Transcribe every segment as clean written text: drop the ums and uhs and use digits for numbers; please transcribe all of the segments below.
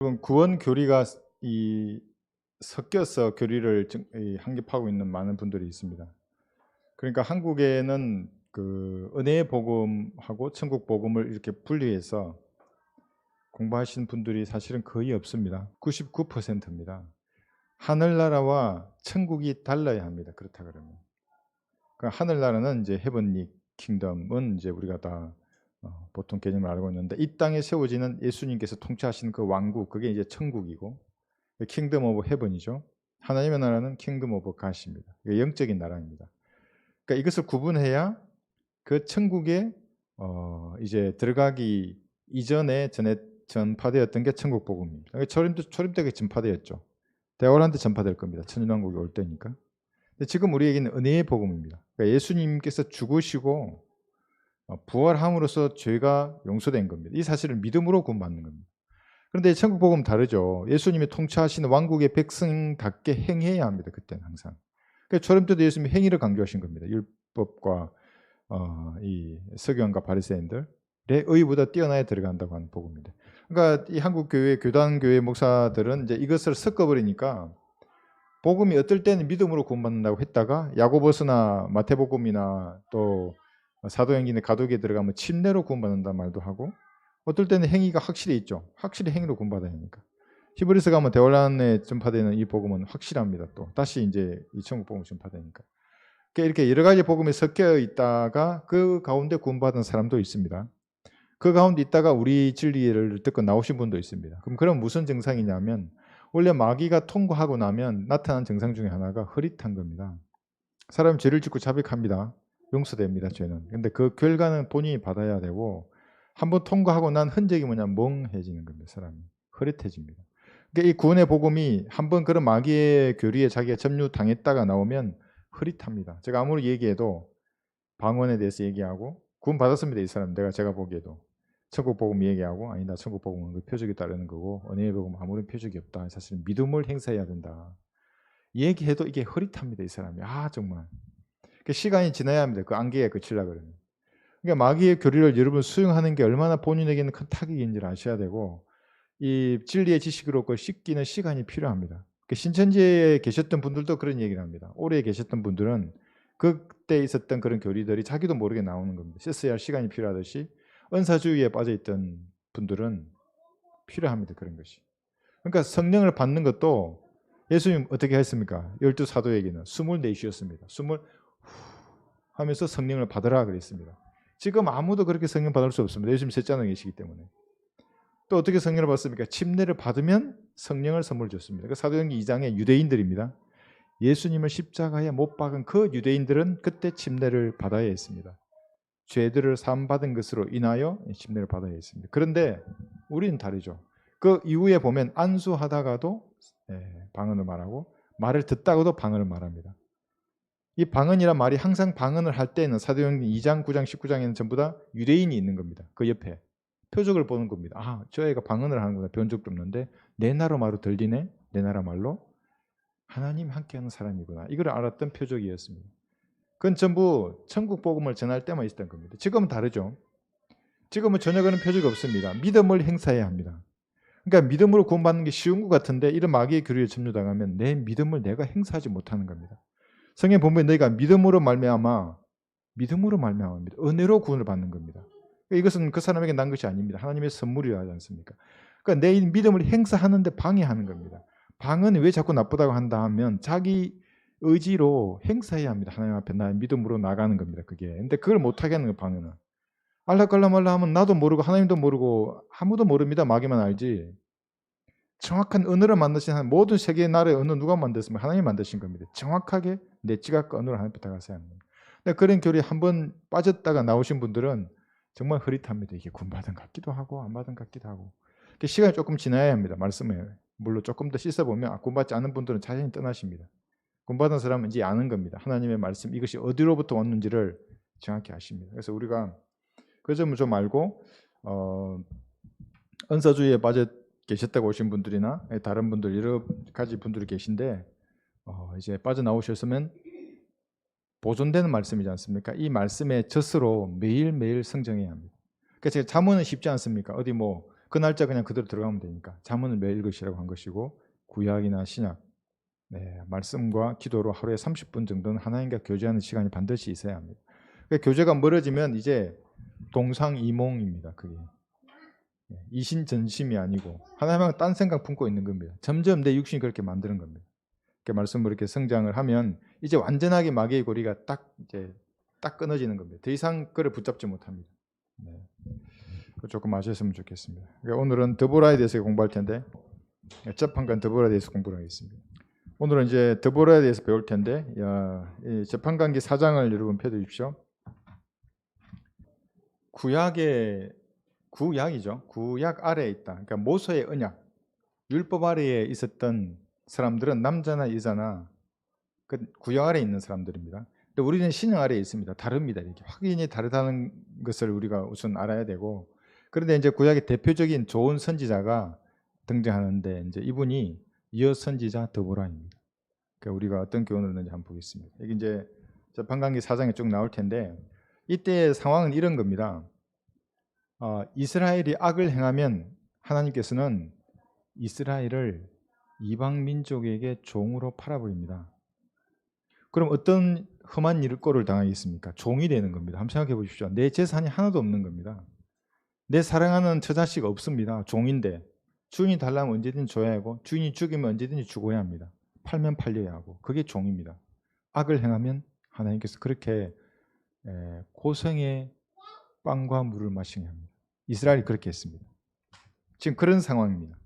그럼 구원 교리가 섞여서 교리를 확립하고 있는 많은 분들이 있습니다. 그러니까 한국에는 그 은혜의 복음하고 천국 복음을 이렇게 분리해서 공부하신 분들이 사실은 거의 없습니다. 99%입니다. 하늘나라와 천국이 달라야 합니다. 그렇다 그러면. 그러니까 하늘나라는 이제 헤븐리 킹덤은 이제 우리가 다 보통 개념을 알고 있는데, 이 땅에 세워지는 예수님께서 통치하시는 그 왕국, 그게 이제 천국이고, 킹덤 오브 헤븐이죠. 하나님의 나라는 킹덤 오브 갓입니다. 영적인 나라입니다. 그러니까 이것을 구분해야 그 천국에 이제 들어가기 이전에 전파되었던 게 천국 복음입니다. 초림되게 전파되었죠. 대월한테 전파될 겁니다. 천년왕국이 올 때니까. 근데 지금 우리에게는 은혜의 복음입니다. 그러니까 예수님께서 죽으시고 부활함으로써 죄가 용서된 겁니다. 이 사실을 믿음으로 구원받는 겁니다. 그런데 천국 복음은 다르죠. 예수님이 통치하시는 왕국의 백성답게 행해야 합니다. 그때는 항상. 그러니까 초림 때도 예수님이 행위를 강조하신 겁니다. 율법과 이 서기관과 바리새인들의 의보다 뛰어나야 들어간다고 하는 복음입니다. 그러니까 이 한국 교회 교단 교회 목사들은 이제 이것을 섞어버리니까 복음이 어떨 때는 믿음으로 구원받는다고 했다가 야고보서나 마태복음이나 또 사도행전의 가독에 들어가면 침례로 구원받는다는 말도 하고, 어떨 때는 행위가 확실히 있죠. 확실히 행위로 구원받아야 하니까. 히브리서 가면 대환란에 전파되는 이 복음은 확실합니다. 또 다시 이제 이 천국 복음 전파되니까. 이렇게 여러 가지 복음이 섞여 있다가 그 가운데 구원받은 사람도 있습니다. 그 가운데 있다가 우리 진리를 듣고 나오신 분도 있습니다. 그럼 무슨 증상이냐면, 원래 마귀가 통과하고 나면 나타난 증상 중에 하나가 흐릿한 겁니다. 사람이 죄를 짓고 자백합니다. 용서됩니다, 죄는. 근데 그 결과는 본인이 받아야 되고, 한번 통과하고 난 흔적이 뭐냐면 멍해지는 겁니다. 사람이 흐릿해집니다. 그러니까 이 구원의 복음이 한번 그런 마귀의 교리에 자기가 점유당했다가 나오면 흐릿합니다. 제가 아무리 얘기해도 방언에 대해서 얘기하고, 구원 받았습니다, 이 사람. 제가 보기에도 천국 복음 얘기하고, 아니다, 천국 복음은 그 표적이 따르는 거고 은혜의 복음은 아무런 표적이 없다, 사실 믿음을 행사해야 된다 얘기해도 이게 흐릿합니다, 이 사람이. 정말 시간이 지나야 합니다. 그 안개에 그치려고 그러면. 그러니까 마귀의 교리를 여러분 수용하는 게 얼마나 본인에게는 큰 타격인지를 아셔야 되고, 이 진리의 지식으로 그걸 씻기는 시간이 필요합니다. 신천지에 계셨던 분들도 그런 얘기를 합니다. 오래 계셨던 분들은 그때 있었던 그런 교리들이 자기도 모르게 나오는 겁니다. 씻어야 할 시간이 필요하듯이 은사주의에 빠져있던 분들은 필요합니다. 그런 것이. 그러니까 성령을 받는 것도 예수님 어떻게 했습니까? 12 사도에게는 숨을 내쉬었습니다. 숨을 하면서 성령을 받으라 그랬습니다. 지금 아무도 그렇게 성령 받을 수 없습니다. 예수님 셋째나 계시기 때문에. 또 어떻게 성령을 받습니까? 침례를 받으면 성령을 선물 줬습니다. 그 사도행전 2장의 유대인들입니다. 예수님을 십자가에 못 박은 그 유대인들은 그때 침례를 받아야 했습니다. 죄들을 사함받은 것으로 인하여 침례를 받아야 했습니다. 그런데 우리는 다르죠. 그 이후에 보면 안수하다가도 방언을 말하고, 말을 듣다가도 방언을 말합니다. 이 방언이란 말이 항상 방언을 할 때는 사도행전 2장, 9장, 19장에는 전부 다 유대인이 있는 겁니다. 그 옆에 표적을 보는 겁니다. 저 애가 방언을 하는구나. 배운 적도 없는데 내 나라 말로 들리네. 내 나라 말로 하나님 함께하는 사람이구나. 이걸 알았던 표적이었습니다. 그건 전부 천국 복음을 전할 때만 있었던 겁니다. 지금은 다르죠. 지금은 전혀 그런 표적이 없습니다. 믿음을 행사해야 합니다. 그러니까 믿음으로 구원받는 게 쉬운 것 같은데, 이런 마귀의 교리에 점유당하면 내 믿음을 내가 행사하지 못하는 겁니다. 성경 보면 너희가 믿음으로 말미암아 은혜로 구원을 받는 겁니다. 이것은 그 사람에게 난 것이 아닙니다. 하나님의 선물이라 하지 않습니까? 그러니까 내 믿음을 행사하는데 방해하는 겁니다. 방언이 왜 자꾸 나쁘다고 한다 하면 자기 의지로 행사해야 합니다. 하나님 앞에 나의 믿음으로 나가는 겁니다. 그게. 근데 그걸 못하게 하는 거예요, 방언은. 알라깔라말라 하면 나도 모르고 하나님도 모르고 아무도 모릅니다. 마귀만 알지. 정확한 언어를 만드신 하나님, 모든 세계의 나라의 언어 누가 만들었습니까? 하나님이 만드신 겁니다. 정확하게 내 지각과 언어를 하나님 부탁하세요. 근데 그런 교리에 한번 빠졌다가 나오신 분들은 정말 흐릿합니다. 이게 구원받은 것 같기도 하고 안 받은 것 같기도 하고. 시간이 조금 지나야 합니다. 말씀에. 물론 조금 더 씻어보면 구원받지 않은 분들은 자연히 떠나십니다. 구원받은 사람은 이제 아는 겁니다. 하나님의 말씀, 이것이 어디로부터 왔는지를 정확히 아십니다. 그래서 우리가 그 점을 좀 알고, 은사주의에 빠져 계셨다고 오신 분들이나 다른 분들, 여러 가지 분들이 계신데, 이제 빠져나오셨으면 보존되는 말씀이지 않습니까? 이 말씀의 젖으로 매일매일 성정해야 합니다. 그러니까 제가 잠언은 쉽지 않습니까? 어디 그 날짜 그냥 그대로 들어가면 되니까 잠언을 매일 읽으시라고 한 것이고, 구약이나 신약, 말씀과 기도로 하루에 30분 정도는 하나님과 교제하는 시간이 반드시 있어야 합니다. 그러니까 교제가 멀어지면 이제 동상이몽입니다. 그게 이신전심이 아니고 하나님하고 딴 생각 품고 있는 겁니다. 점점 내 육신이 그렇게 만드는 겁니다. 이렇게 말씀으로 이렇게 성장을 하면 이제 완전하게 마귀의 고리가 딱 끊어지는 겁니다. 더 이상 그를 붙잡지 못합니다. 조금 아셨으면 좋겠습니다. 그러니까 오늘은 드보라에 대해서 공부할 텐데, 재판관 드보라에 대해서 공부를 하겠습니다. 오늘은 이제 드보라에 대해서 배울 텐데, 이 재판관기 4장을 여러분 펴주십시오. 구약이죠. 구약 아래에 있다. 그러니까 모세의 언약, 율법 아래에 있었던 사람들은 남자나 여자나 그 구약 아래에 있는 사람들입니다. 근데 우리는 신약 아래에 있습니다. 다릅니다. 이렇게 확연히 다르다는 것을 우리가 우선 알아야 되고, 그런데 이제 구약의 대표적인 좋은 선지자가 등장하는데, 이제 이분이 여선지자 드보라입니다. 그러니까 우리가 어떤 교훈을 얻는지 한번 보겠습니다. 여기 이제 재판관기 4장에 쭉 나올 텐데, 이때의 상황은 이런 겁니다. 이스라엘이 악을 행하면 하나님께서는 이스라엘을 이방 민족에게 종으로 팔아버립니다. 그럼 어떤 험한 일꼴을 당하겠습니까? 종이 되는 겁니다. 한번 생각해 보십시오. 내 재산이 하나도 없는 겁니다. 내 사랑하는 처자식 없습니다. 종인데 주인이 달라면 언제든지 줘야 하고, 주인이 죽이면 언제든지 죽어야 합니다. 팔면 팔려야 하고, 그게 종입니다. 악을 행하면 하나님께서 그렇게 고성의 빵과 물을 마시게 합니다. 이스라엘이 그렇게 했습니다. 지금 그런 상황입니다.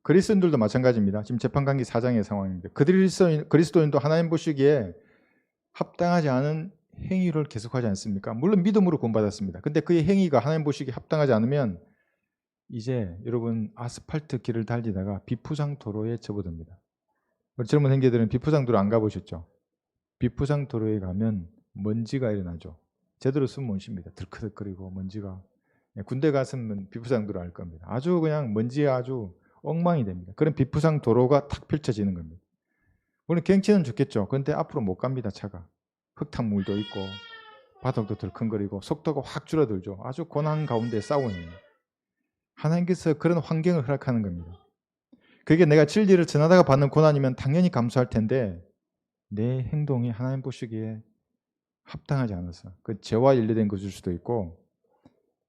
그리스도인들도 마찬가지입니다. 지금 재판관기 4장의 상황입니다. 그리스도인도 하나님 보시기에 합당하지 않은 행위를 계속하지 않습니까? 물론 믿음으로 구원받았습니다. 근데 그의 행위가 하나님 보시기에 합당하지 않으면 이제 여러분 아스팔트 길을 달리다가 비포장 도로에 접어듭니다. 우리 젊은 형제들은 비포장 도로 안 가보셨죠? 비포장 도로에 가면 먼지가 일어나죠. 제대로 쓰면 못 쉽니다. 들크덕거리고 먼지가. 군대 갔으면 비포장 도로 알 겁니다. 아주 그냥 먼지가 아주 엉망이 됩니다. 그런 비포장 도로가 탁 펼쳐지는 겁니다. 물론 경치는 좋겠죠. 그런데 앞으로 못 갑니다. 차가. 흙탕물도 있고 바닥도 덜컹거리고 속도가 확 줄어들죠. 아주 고난 가운데 싸우는 거예요. 하나님께서 그런 환경을 허락하는 겁니다. 그게 내가 진리를 전하다가 받는 고난이면 당연히 감수할 텐데, 내 행동이 하나님 보시기에 합당하지 않아서 그 죄와 연루된 것일 수도 있고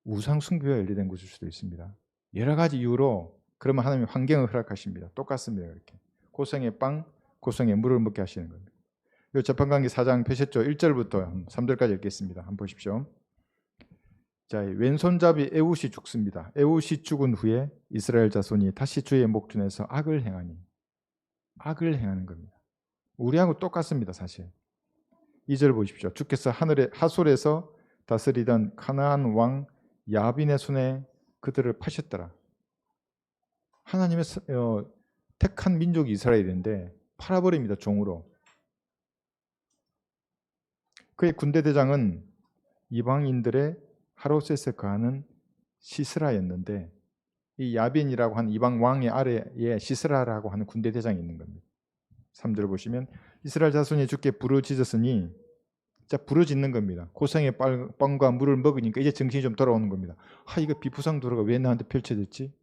우상 숭배와 연루된 것일 수도 있습니다. 여러 가지 이유로 그러면 하나님이 환경을 허락하십니다. 똑같습니다. 이렇게 고성의 빵, 고성의 물을 먹게 하시는 겁니다. 이 재판관기 4장 펴셨죠? 1절부터 3절까지 읽겠습니다. 한번 보십시오. 자, 왼손잡이 에훗이 죽습니다. 에훗이 죽은 후에 이스라엘 자손이 다시 주의 목전에서 악을 행하니, 악을 행하는 겁니다. 우리하고 똑같습니다. 사실 2절 보십시오. 주께서 하늘의 하솔에서 다스리던 가나안 왕 야빈의 손에 그들을 파셨더라. 하나님의 택한 민족이 이스라엘인데 팔아버립니다. 종으로. 그의 군대 대장은 이방인들의 하롯셋에 거하는 시스라였는데, 이 야빈이라고 하는 이방 왕의 아래에 시스라라고 하는 군대 대장이 있는 겁니다. 3절 보시면 이스라엘 자손이 주께 부르짖었으니, 자 부르짖는 겁니다. 고생의 빵과 물을 먹으니까 이제 정신이 좀 돌아오는 겁니다. 이거 비푸상 도로가 왜 나한테 펼쳐졌지?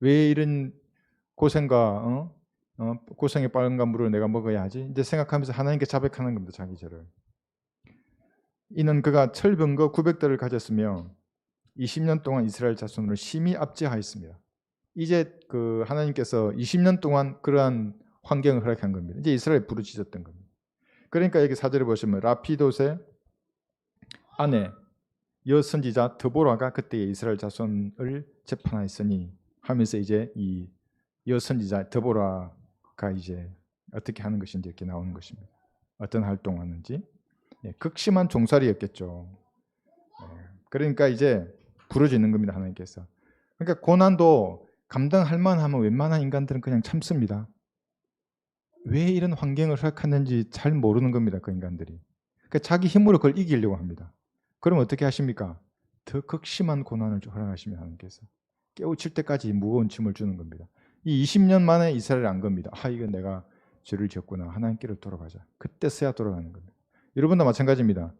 왜 이런 고생과 고생의 빵과 물을 내가 먹어야 하지? 이제 생각하면서 하나님께 자백하는 겁니다. 자기 죄를. 이는 그가 철병거 900대를 가졌으며 20년 동안 이스라엘 자손을 심히 압제하였습니다. 이제 그 하나님께서 20년 동안 그러한 환경을 허락한 겁니다. 이제 이스라엘 부르짖었던 겁니다. 그러니까 여기 4절에 보시면 라피돗의 아내 여선지자 드보라가 그때 이스라엘 자손을 재판하였으니 하면서 이제 이 여선지자 드보라가 이제 어떻게 하는 것인지 이렇게 나오는 것입니다. 어떤 활동하는지. 극심한 종살이였겠죠. 그러니까 이제 부르짖는 겁니다. 하나님께서. 그러니까 고난도 감당할 만하면 웬만한 인간들은 그냥 참습니다. 왜 이런 환경을 허락하는지 잘 모르는 겁니다. 그 인간들이. 그러니까 자기 힘으로 그걸 이기려고 합니다. 그럼 어떻게 하십니까? 더 극심한 고난을 허락하시면 하나님께서 깨우칠 때까지 무거운 짐을 주는 겁니다. 이 20년 만에 이스라엘을 안 겁니다. 이건 내가 죄를 지었구나. 하나님께로 돌아가자. 그때서야 돌아가는 겁니다. 여러분도 마찬가지입니다.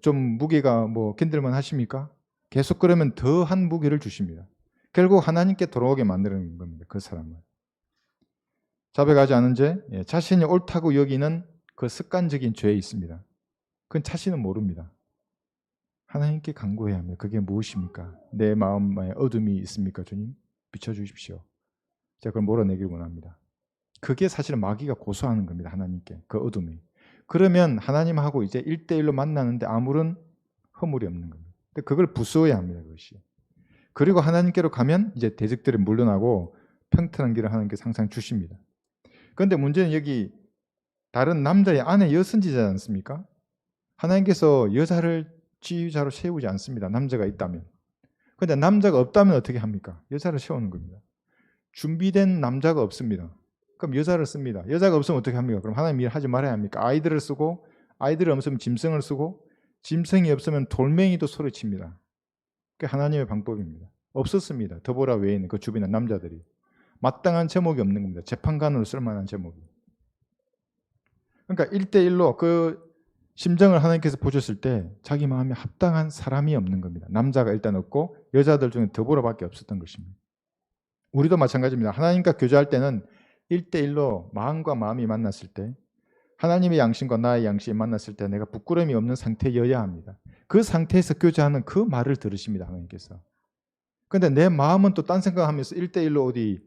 좀 무게가 견딜만 하십니까? 계속 그러면 더한 무게를 주십니다. 결국 하나님께 돌아오게 만드는 겁니다. 그 사람을. 자백하지 않은 죄, 자신이 옳다고 여기는 그 습관적인 죄에 있습니다. 그건 자신은 모릅니다. 하나님께 간구해야 합니다. 그게 무엇입니까? 내 마음에 어둠이 있습니까? 주님 비춰주십시오. 제가 그걸 몰아내길 원합니다. 그게 사실은 마귀가 고소하는 겁니다. 하나님께 그 어둠이. 그러면 하나님하고 이제 1대1로 만나는데 아무런 허물이 없는 겁니다. 근데 그걸 부수어야 합니다. 그것이. 그리고 하나님께로 가면 이제 대적들이 물러나고 평탄한 길을 하나님께서 항상 주십니다. 그런데 문제는 여기 다른 남자의 아내 여선지자지 않습니까? 하나님께서 여자를 지휘자로 세우지 않습니다. 남자가 있다면. 그런데 남자가 없다면 어떻게 합니까? 여자를 세우는 겁니다. 준비된 남자가 없습니다. 그럼 여자를 씁니다. 여자가 없으면 어떻게 합니까? 그럼 하나님 일 하지 말아야 합니까? 아이들을 쓰고, 아이들이 없으면 짐승을 쓰고, 짐승이 없으면 돌멩이도 소리칩니다. 그게 하나님의 방법입니다. 없었습니다. 더보라 외에는 그 주변에 남자들이. 마땅한 제목이 없는 겁니다. 재판관으로 쓸만한 제목이. 그러니까 1대1로 그 심정을 하나님께서 보셨을 때 자기 마음에 합당한 사람이 없는 겁니다. 남자가 일단 없고 여자들 중에 더보라밖에 없었던 것입니다. 우리도 마찬가지입니다. 하나님과 교제할 때는 1대1로 마음과 마음이 만났을 때 하나님의 양심과 나의 양심이 만났을 때 내가 부끄러움이 없는 상태여야 합니다. 그 상태에서 교제하는 그 말을 들으십니다. 하나님께서. 그런데 내 마음은 또 딴 생각하면서 1대1로 어디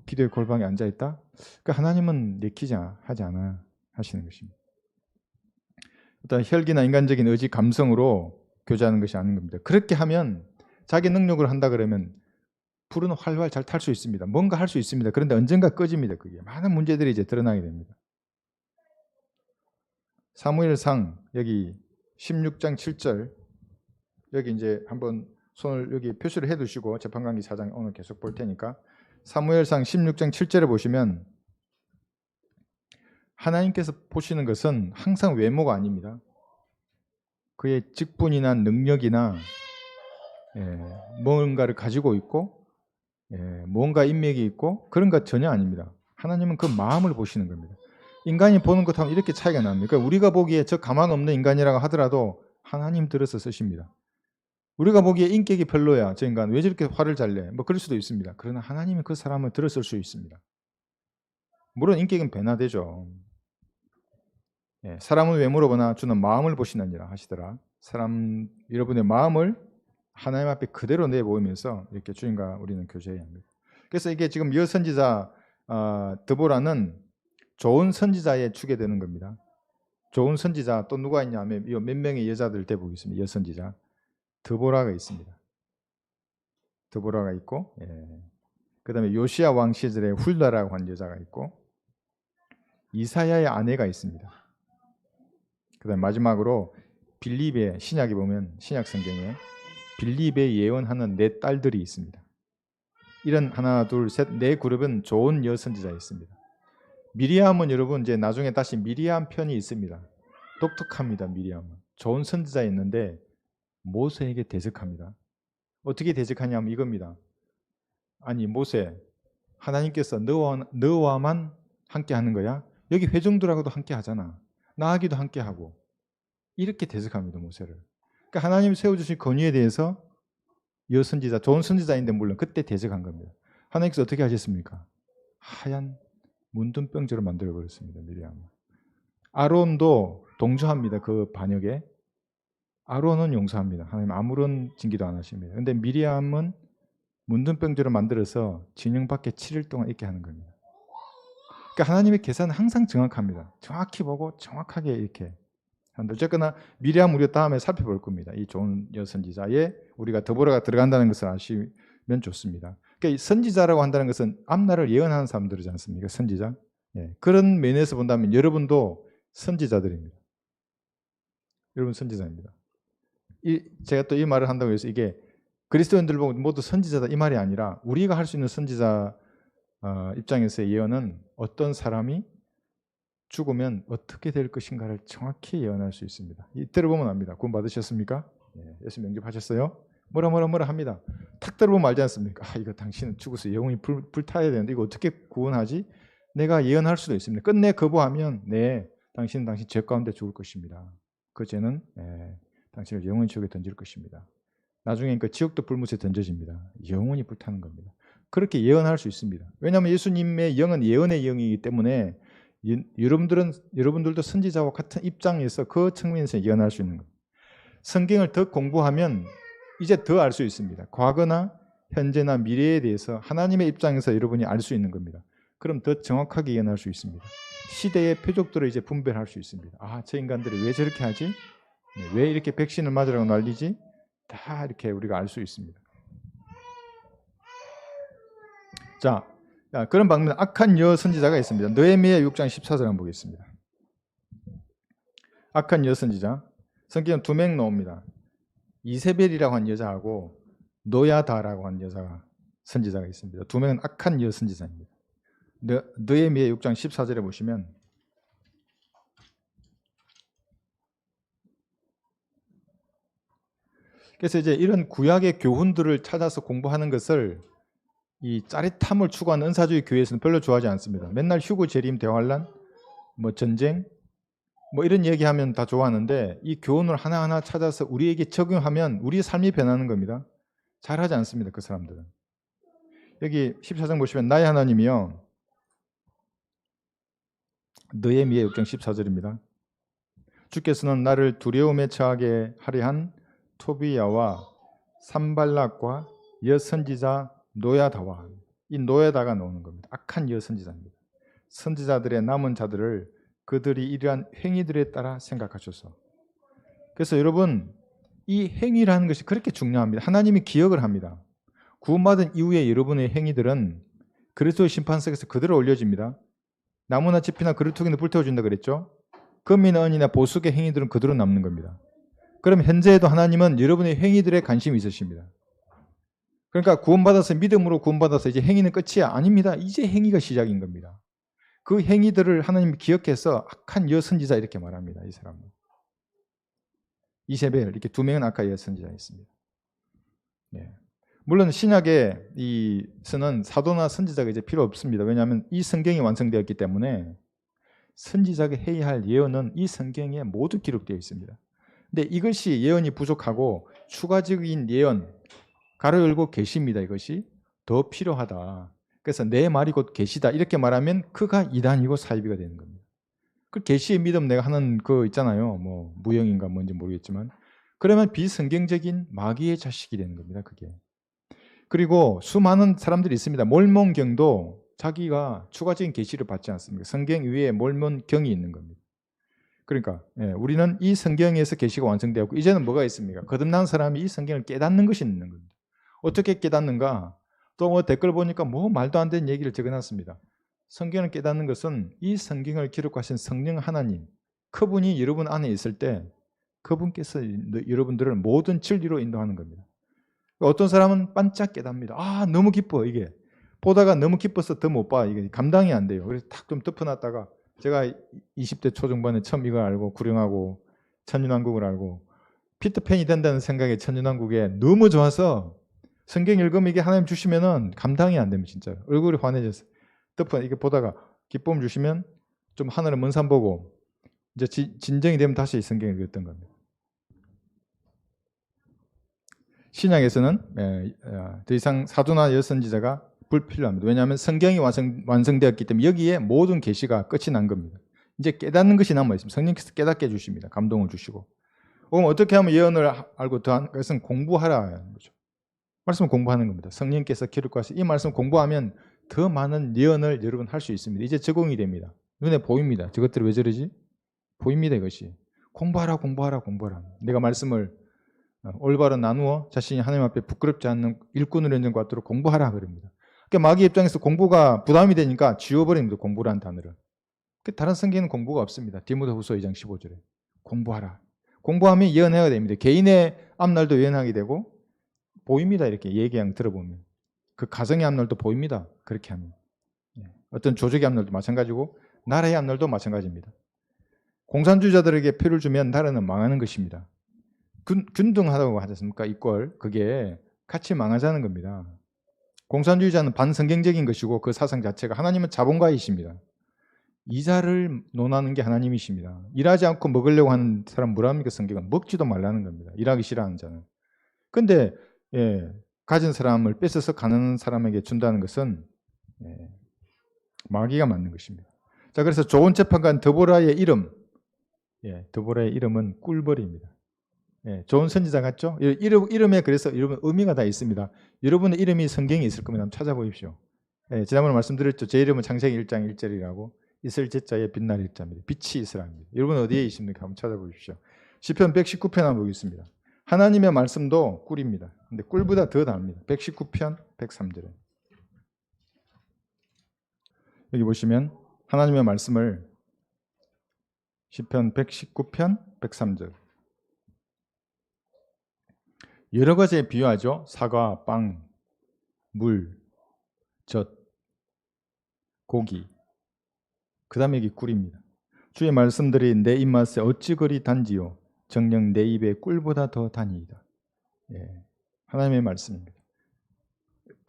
기도의 골방에 앉아있다? 그러니까 하나님은 내키지 하지 않아 하시는 것입니다. 어떤 혈기나 인간적인 의지, 감성으로 교제하는 것이 아닌 겁니다. 그렇게 하면 자기 능력을 한다 그러면 불은 활활 잘 탈 수 있습니다. 뭔가 할 수 있습니다. 그런데 언젠가 꺼집니다. 그게 많은 문제들이 이제 드러나게 됩니다. 사무엘상 여기 16장 7절 여기 이제 한번 손을 여기 표시를 해두시고 재판관기 4장 오늘 계속 볼 테니까 사무엘상 16장 7절에 보시면 하나님께서 보시는 것은 항상 외모가 아닙니다. 그의 직분이나 능력이나 뭔가를 가지고 있고 뭔가 인맥이 있고 그런 것 전혀 아닙니다. 하나님은 그 마음을 보시는 겁니다. 인간이 보는 것하고 이렇게 차이가 납니다. 그러니까 우리가 보기에 저 가망 없는 인간이라고 하더라도 하나님 들어서 쓰십니다. 우리가 보기에 인격이 별로야. 저 인간 왜 저렇게 화를 잘 내? 뭐 그럴 수도 있습니다. 그러나 하나님은 그 사람을 들었을 수 있습니다. 물론 인격은 변화되죠. 사람은 외모로 보나 주는 마음을 보시느니라 하시더라. 사람 여러분의 마음을 하나님 앞에 그대로 내보이면서 이렇게 주님과 우리는 교제해야 합니다. 그래서 이게 지금 여선지자 드보라는 좋은 선지자에 주게 되는 겁니다. 좋은 선지자 또 누가 있냐면 몇 명의 여자들 대보고 있습니다. 여선지자 드보라가 있습니다. 드보라가 있고 그다음에 요시야 왕 시절에 훌다라고 한 여자가 있고 이사야의 아내가 있습니다. 그다음 마지막으로 빌립의 신약에 보면 신약 성경에 빌립의 예언하는 네 딸들이 있습니다. 이런 하나, 둘, 셋, 네 그룹은 좋은 여선지자 있습니다. 미리암은 여러분 이제 나중에 다시 미리암 편이 있습니다. 똑똑합니다. 미리암은 좋은 선지자였는데 모세에게 대적합니다. 어떻게 대적하냐면 이겁니다. 아니 모세 하나님께서 너와만 함께 하는 거야? 여기 회중들하고도 함께 하잖아. 나하기도 함께 하고 이렇게 대적합니다. 모세를. 그러니까 하나님 세워주신 권위에 대해서 여선지자 좋은 선지자인데 물론 그때 대적한 겁니다. 하나님께서 어떻게 하셨습니까? 하얀 문둥병자로 만들어 버렸습니다. 미리암. 아론도 동조합니다. 그 반역에. 아론은 용서합니다. 하나님 아무런 징계도 안 하십니다. 그런데 미리암은 문둥병자로 만들어서 진영 밖에 7일 동안 있게 하는 겁니다. 그러니까 하나님의 계산은 항상 정확합니다. 정확히 보고 정확하게 이렇게 한다. 어쨌거나 미리암 우리가 다음에 살펴볼 겁니다. 이 좋은 여선지자에 우리가 더불어가 들어간다는 것을 아시면 좋습니다. 그러니까 선지자라고 한다는 것은 앞날을 예언하는 사람들이지 않습니까? 선지자. 그런 면에서 본다면 여러분도 선지자들입니다. 여러분 선지자입니다. 제가 또 이 말을 한다고 해서 이게 그리스도인들 보고 모두 선지자다 이 말이 아니라 우리가 할 수 있는 선지자 입장에서의 예언은 어떤 사람이 죽으면 어떻게 될 것인가를 정확히 예언할 수 있습니다. 이때를 보면 압니다. 구원 받으셨습니까? 예수 영접하셨어요? 뭐라 합니다. 탁 들어보면 알지 않습니까? 이거 당신은 죽어서 영혼이 불타야 되는데 이거 어떻게 구원하지? 내가 예언할 수도 있습니다. 끝내 거부하면 당신은 당신 죄 가운데 죽을 것입니다. 그 죄는 당신을 영원히 지옥에 던질 것입니다. 나중에 그 지옥도 불못에 던져집니다. 영원히 불타는 겁니다. 그렇게 예언할 수 있습니다. 왜냐하면 예수님의 영은 예언의 영이기 때문에 여러분들도 선지자와 같은 입장에서 그 측면에서 예언할 수 있는 겁니다. 성경을 더 공부하면 이제 더 알 수 있습니다. 과거나 현재나 미래에 대해서 하나님의 입장에서 여러분이 알 수 있는 겁니다. 그럼 더 정확하게 예언할 수 있습니다. 시대의 표적들을 이제 분별할 수 있습니다. 아, 저 인간들이 왜 저렇게 하지? 왜 이렇게 백신을 맞으라고 난리지? 다 이렇게 우리가 알 수 있습니다. 자, 그런 방면 악한 여선지자가 있습니다. 느헤미야 6장 14절 한번 보겠습니다. 악한 여선지자. 성경에 두 명 나옵니다. 이세벨이라고 한 여자하고 노야다라고 한 여자가 선지자가 있습니다. 두 명은 악한 여선지자입니다. 느헤미야 6장 14절에 보시면 그래서 이제 이런 구약의 교훈들을 찾아서 공부하는 것을 이 짜릿함을 추구하는 은사주의 교회에서는 별로 좋아하지 않습니다. 맨날 휴고, 재림, 대환란, 뭐 전쟁, 뭐 이런 얘기하면 다 좋아하는데 이 교훈을 하나하나 찾아서 우리에게 적용하면 우리의 삶이 변하는 겁니다. 잘하지 않습니다. 그 사람들은. 여기 14장 보시면 나의 하나님이여, 느헤미야 6장 14절입니다. 주께서는 나를 두려움에 처하게 하려 한 토비야와 산발락과 여선지자 노야다와, 이 노야다가 나오는 겁니다. 악한 여선지자입니다. 선지자들의 남은 자들을 그들이 이러한 행위들에 따라 생각하셔서. 그래서 여러분, 이 행위라는 것이 그렇게 중요합니다. 하나님이 기억을 합니다. 구원받은 이후에 여러분의 행위들은 그리스도의 심판석에서 그대로 올려집니다. 나무나 짚이나 그루터기는 불태워준다 그랬죠. 금이나 은이나 보석의 행위들은 그대로 남는 겁니다. 그럼 현재에도 하나님은 여러분의 행위들에 관심이 있으십니다. 그러니까 구원받아서, 믿음으로 구원받아서 이제 행위는 끝이야? 아닙니다. 이제 행위가 시작인 겁니다. 그 행위들을 하나님이 기억해서 악한 여선지자 이렇게 말합니다. 이 사람은. 이세벨, 이렇게 두 명은 악한 여선지자 있습니다. 예. 물론 신약에 이 쓰는 사도나 선지자가 이제 필요 없습니다. 왜냐하면 이 성경이 완성되었기 때문에 선지자가 해야 할 예언은 이 성경에 모두 기록되어 있습니다. 근데 이것이 예언이 부족하고 추가적인 예언, 가로 열고 계십니다. 이것이 더 필요하다. 그래서 내 말이 곧 계시다 이렇게 말하면 그가 이단이고 사이비가 되는 겁니다. 그 계시의 믿음 내가 하는 그 있잖아요. 뭐 무형인가 뭔지 모르겠지만 그러면 비성경적인 마귀의 자식이 되는 겁니다. 그게. 그리고 수많은 사람들이 있습니다. 몰몬경도 자기가 추가적인 계시를 받지 않습니다. 성경 위에 몰몬경이 있는 겁니다. 그러니까 우리는 이 성경에서 계시가 완성되었고 이제는 뭐가 있습니까? 거듭난 사람이 이 성경을 깨닫는 것이 있는 겁니다. 어떻게 깨닫는가? 또 뭐 댓글 보니까 뭐 말도 안 되는 얘기를 적어놨습니다. 성경을 깨닫는 것은 이 성경을 기록하신 성령 하나님, 그분이 여러분 안에 있을 때 그분께서 여러분들을 모든 진리로 인도하는 겁니다. 어떤 사람은 반짝 깨닫습니다. 아, 너무 기뻐 이게. 보다가 너무 기뻐서 더 못 봐. 이게 감당이 안 돼요. 그래서 탁 좀 덮어놨다가 제가 20대 초중반에 처음 이걸 알고 구령하고 천년왕국을 알고 피터팬이 된다는 생각에 천년왕국에 너무 좋아서 성경 읽으면 이게 하나님 주시면은 감당이 안 됩니다. 진짜 얼굴이 환해져서 덮어 이게 보다가 기쁨 주시면 좀 하늘의 먼 산 보고 이제 진정이 되면 다시 성경을 읽었던 겁니다. 신약에서는 더 이상 사도나 여선지자가 불필요합니다. 왜냐하면 성경이 완성되었기 때문에 여기에 모든 계시가 끝이 난 겁니다. 이제 깨닫는 것이 남아 있습니다. 성령께서 깨닫게 해주십니다. 감동을 주시고. 그럼 어떻게 하면 예언을 알고 더한 것은 공부하라는 거죠. 말씀을 공부하는 겁니다. 성령께서 기록하신 이 말씀 공부하면 더 많은 예언을 여러분 할 수 있습니다. 이제 적응이 됩니다. 눈에 보입니다. 저것들이 왜 저러지? 보입니다. 이것이. 공부하라 공부하라 공부하라. 내가 말씀을 올바로 나누어 자신이 하나님 앞에 부끄럽지 않는 일꾼으로 있는 것 같도록 공부하라 그럽니다. 그러니까 마귀 입장에서 공부가 부담이 되니까 지워버립니다. 공부라는 단어를. 다른 성경에는 공부가 없습니다. 디모데후서 2장 15절에 공부하라. 공부하면 예언해야 됩니다. 개인의 앞날도 예언하게 되고 보입니다. 이렇게 얘기한 들어보면 그 가정의 앞날도 보입니다. 그렇게 하면 어떤 조직의 앞날도 마찬가지고 나라의 앞날도 마찬가지입니다. 공산주의자들에게 표를 주면 나라는 망하는 것입니다. 균등하다고 하지 않습니까? 이꼴 그게 같이 망하자는 겁니다. 공산주의자는 반성경적인 것이고 그 사상 자체가 하나님은 자본가이십니다. 이자를 논하는 게 하나님이십니다. 일하지 않고 먹으려고 하는 사람 뭐라 합니까? 성경은 먹지도 말라는 겁니다. 일하기 싫어하는 자는. 근데 가진 사람을 뺏어서 가난한 사람에게 준다는 것은 마귀가 맞는 것입니다. 자, 그래서 좋은 재판관 드보라의 이름, 드보라의 이름은 꿀벌입니다. 좋은 선지자 같죠? 이름에 그래서 여러분 의미가 다 있습니다. 여러분의 이름이 성경에 있을 겁니다. 한번 찾아보십시오. 지난번에 말씀드렸죠. 제 이름은 창세기 1장 1절이라고 있을 제자의 빛날 일자입니다. 빛이 이스라엘입니다. 여러분 어디에 있습니까? 한번 찾아보십시오. 시편 119편 한번 보겠습니다. 하나님의 말씀도 꿀입니다. 근데 꿀보다 더 답니다. 119편 103절에 여기 보시면 하나님의 말씀을 시편 119편 103절 여러 가지에 비유하죠. 사과, 빵, 물, 젖, 고기. 그 다음에 여기 꿀입니다. 주의 말씀들이 내 입맛에 어찌 그리 단지요 정녕 내 입에 꿀보다 더 다니이다. 하나님의 말씀입니다.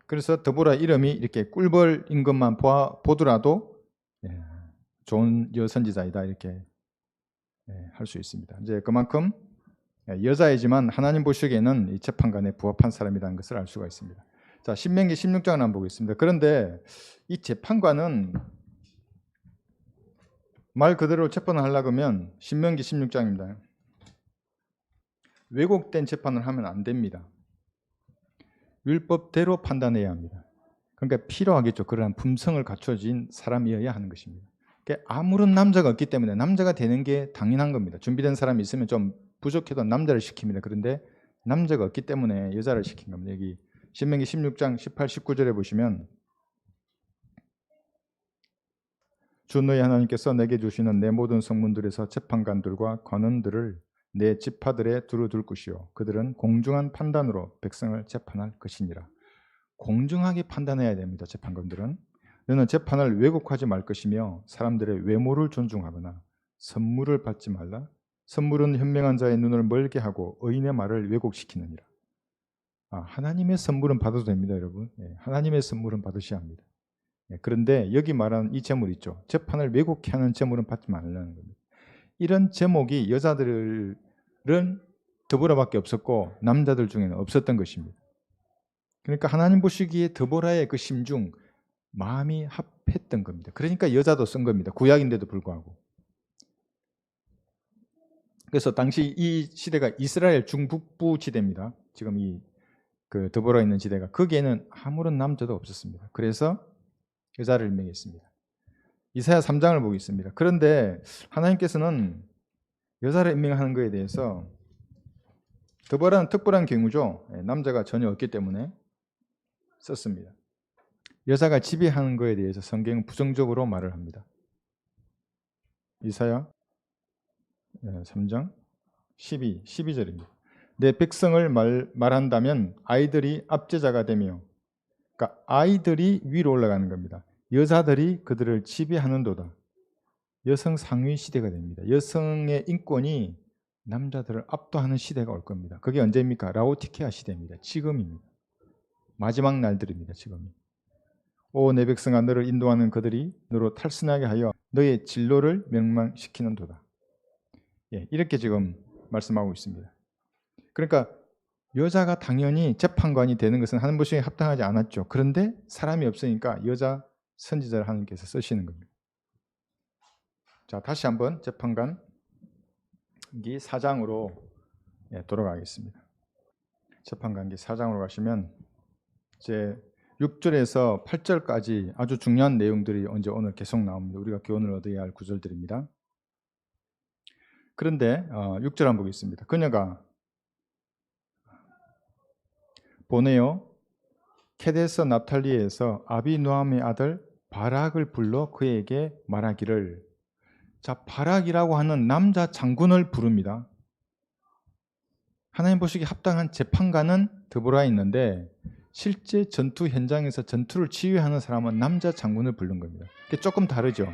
그래서 드보라 이름이 이렇게 꿀벌인 것만 보더라도 좋은 여선지자이다 이렇게 할 수 있습니다. 이제 그만큼 여자이지만 하나님 보시기에는 이 재판관에 부합한 사람이라는 것을 알 수가 있습니다. 자, 신명기 16장을 한번 보겠습니다. 그런데 이 재판관은 말 그대로 재판을 하려고 하면 신명기 16장입니다. 왜곡된 재판을 하면 안 됩니다. 율법대로 판단해야 합니다. 그러니까 필요하겠죠. 그러한 품성을 갖춰진 사람이어야 하는 것입니다. 그러니까 아무런 남자가 없기 때문에 남자가 되는 게 당연한 겁니다. 준비된 사람이 있으면 좀 부족해도 남자를 시킵니다. 그런데 남자가 없기 때문에 여자를 시킨 겁니다. 여기 신명기 16장 18, 19절에 보시면 주 너희 하나님께서 내게 주시는 내 모든 성문들에서 재판관들과 관원들을 내 지파들에 두루둘 것이요 그들은 공정한 판단으로 백성을 재판할 것이니라. 공정하게 판단해야 됩니다. 재판관들은 너는 재판을 왜곡하지 말 것이며 사람들의 외모를 존중하거나 선물을 받지 말라. 선물은 현명한 자의 눈을 멀게 하고 의인의 말을 왜곡시키느니라. 하나님의 선물은 받아도 됩니다, 여러분. 하나님의 선물은 받으셔야 합니다. 그런데 여기 말하는 이 제물 있죠. 재판을 왜곡해 하는 제물은 받지 말라는 겁니다. 이런 제목이 여자들은 드보라밖에 없었고 남자들 중에는 없었던 것입니다. 그러니까 하나님 보시기에 드보라의 그 심중, 마음이 합했던 겁니다. 그러니까 여자도 쓴 겁니다. 구약인데도 불구하고. 그래서 당시 이 시대가 이스라엘 중북부 지대입니다. 지금 이 그 드보라 있는 지대가 거기에는 아무런 남자도 없었습니다. 그래서 여자를 임명했습니다. 이사야 3장을 보겠습니다. 그런데 하나님께서는 여자를 임명하는 것에 대해서 드보라는 특별한 경우죠. 남자가 전혀 없기 때문에 썼습니다. 여자가 지배하는 것에 대해서 성경은 부정적으로 말을 합니다. 이사야 3장 12절입니다. 내 백성을 말한다면 아이들이 압제자가 되며, 그러니까 아이들이 위로 올라가는 겁니다. 여자들이 그들을 지배하는도다. 여성 상위 시대가 됩니다. 여성의 인권이 남자들을 압도하는 시대가 올 겁니다. 그게 언제입니까? 라오디케아 시대입니다. 지금입니다. 마지막 날들입니다. 지금. 오 내 백성아 너를 인도하는 그들이 너로 탈선하게 하여 너의 진로를 멸망시키는도다. 이렇게 지금 말씀하고 있습니다. 그러니까 여자가 당연히 재판관이 되는 것은 하나님 보시기에 합당하지 않았죠. 그런데 사람이 없으니까 여자 선지자를 하나님께서 쓰시는 겁니다. 자, 다시 한번 재판관기 4장으로 돌아가겠습니다. 재판관기 4장으로 가시면 이제 6절에서 8절까지 아주 중요한 내용들이 오늘 계속 나옵니다. 우리가 교훈을 얻어야 할 구절들입니다. 그런데 6절 한번 보겠습니다. 그녀가 보내어 케데스 납탈리에서 아비누함의 아들 바락을 불러 그에게 말하기를. 자, 바락이라고 하는 남자 장군을 부릅니다. 하나님 보시기에 합당한 재판관은 드보라에 있는데 실제 전투 현장에서 전투를 지휘하는 사람은 남자 장군을 부른 겁니다. 그게 조금 다르죠.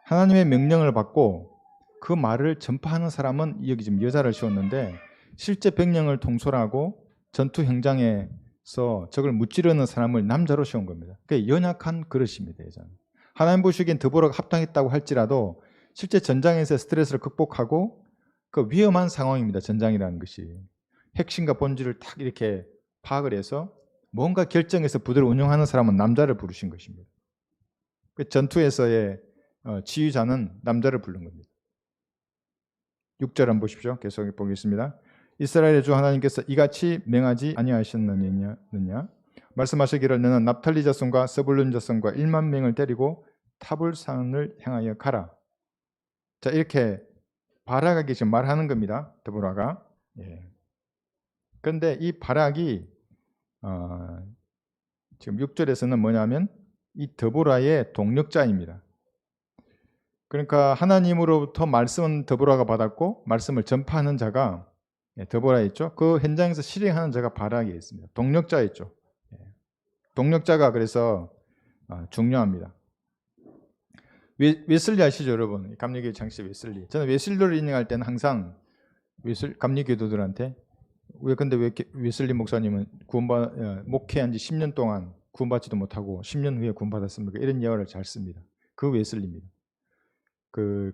하나님의 명령을 받고 그 말을 전파하는 사람은 여기 지금 여자를 씌웠는데 실제 병력을 통솔하고 전투 현장에서 적을 무찌르는 사람을 남자로 씌운 겁니다. 그게 연약한 그릇입니다. 여자는. 하나님 보시기엔 드보라가 합당했다고 할지라도 실제 전장에서 스트레스를 극복하고 그 위험한 상황입니다. 전장이라는 것이. 핵심과 본질을 딱 이렇게 파악을 해서 뭔가 결정해서 부대를 운영하는 사람은 남자를 부르신 것입니다. 그 전투에서의 지휘자는 남자를 부른 겁니다. 6절 한번 보십시오. 계속 보겠습니다. 이스라엘의 주 하나님께서 이같이 명하지 아니하셨느냐 말씀하시기를 너는 납탈리 자손과 스불룬 자손과 1만 명을 데리고 타불산을 향하여 가라. 자, 이렇게 바락에게 지금 말하는 겁니다. 드보라가. 그런데 이 바락이 지금 6절에서는 뭐냐면 이 드보라의 동력자입니다. 그러니까 하나님으로부터 말씀은 드보라가 받았고 말씀을 전파하는 자가 드보라에 있죠. 그 현장에서 실행하는 자가 바락에 있습니다. 동력자에 있죠. 동력자가 그래서 중요합니다. 웨슬리 아시죠, 여러분? 감리교회 장씨 웨슬리. 저는 웨슬리를 인용할 때는 항상 감리교도들한테 근데 왜 웨슬리 목사님은 목회한 지 10년 동안 구원받지도 못하고 10년 후에 구원받았습니까? 이런 예화를 잘 씁니다. 그 웨슬리입니다.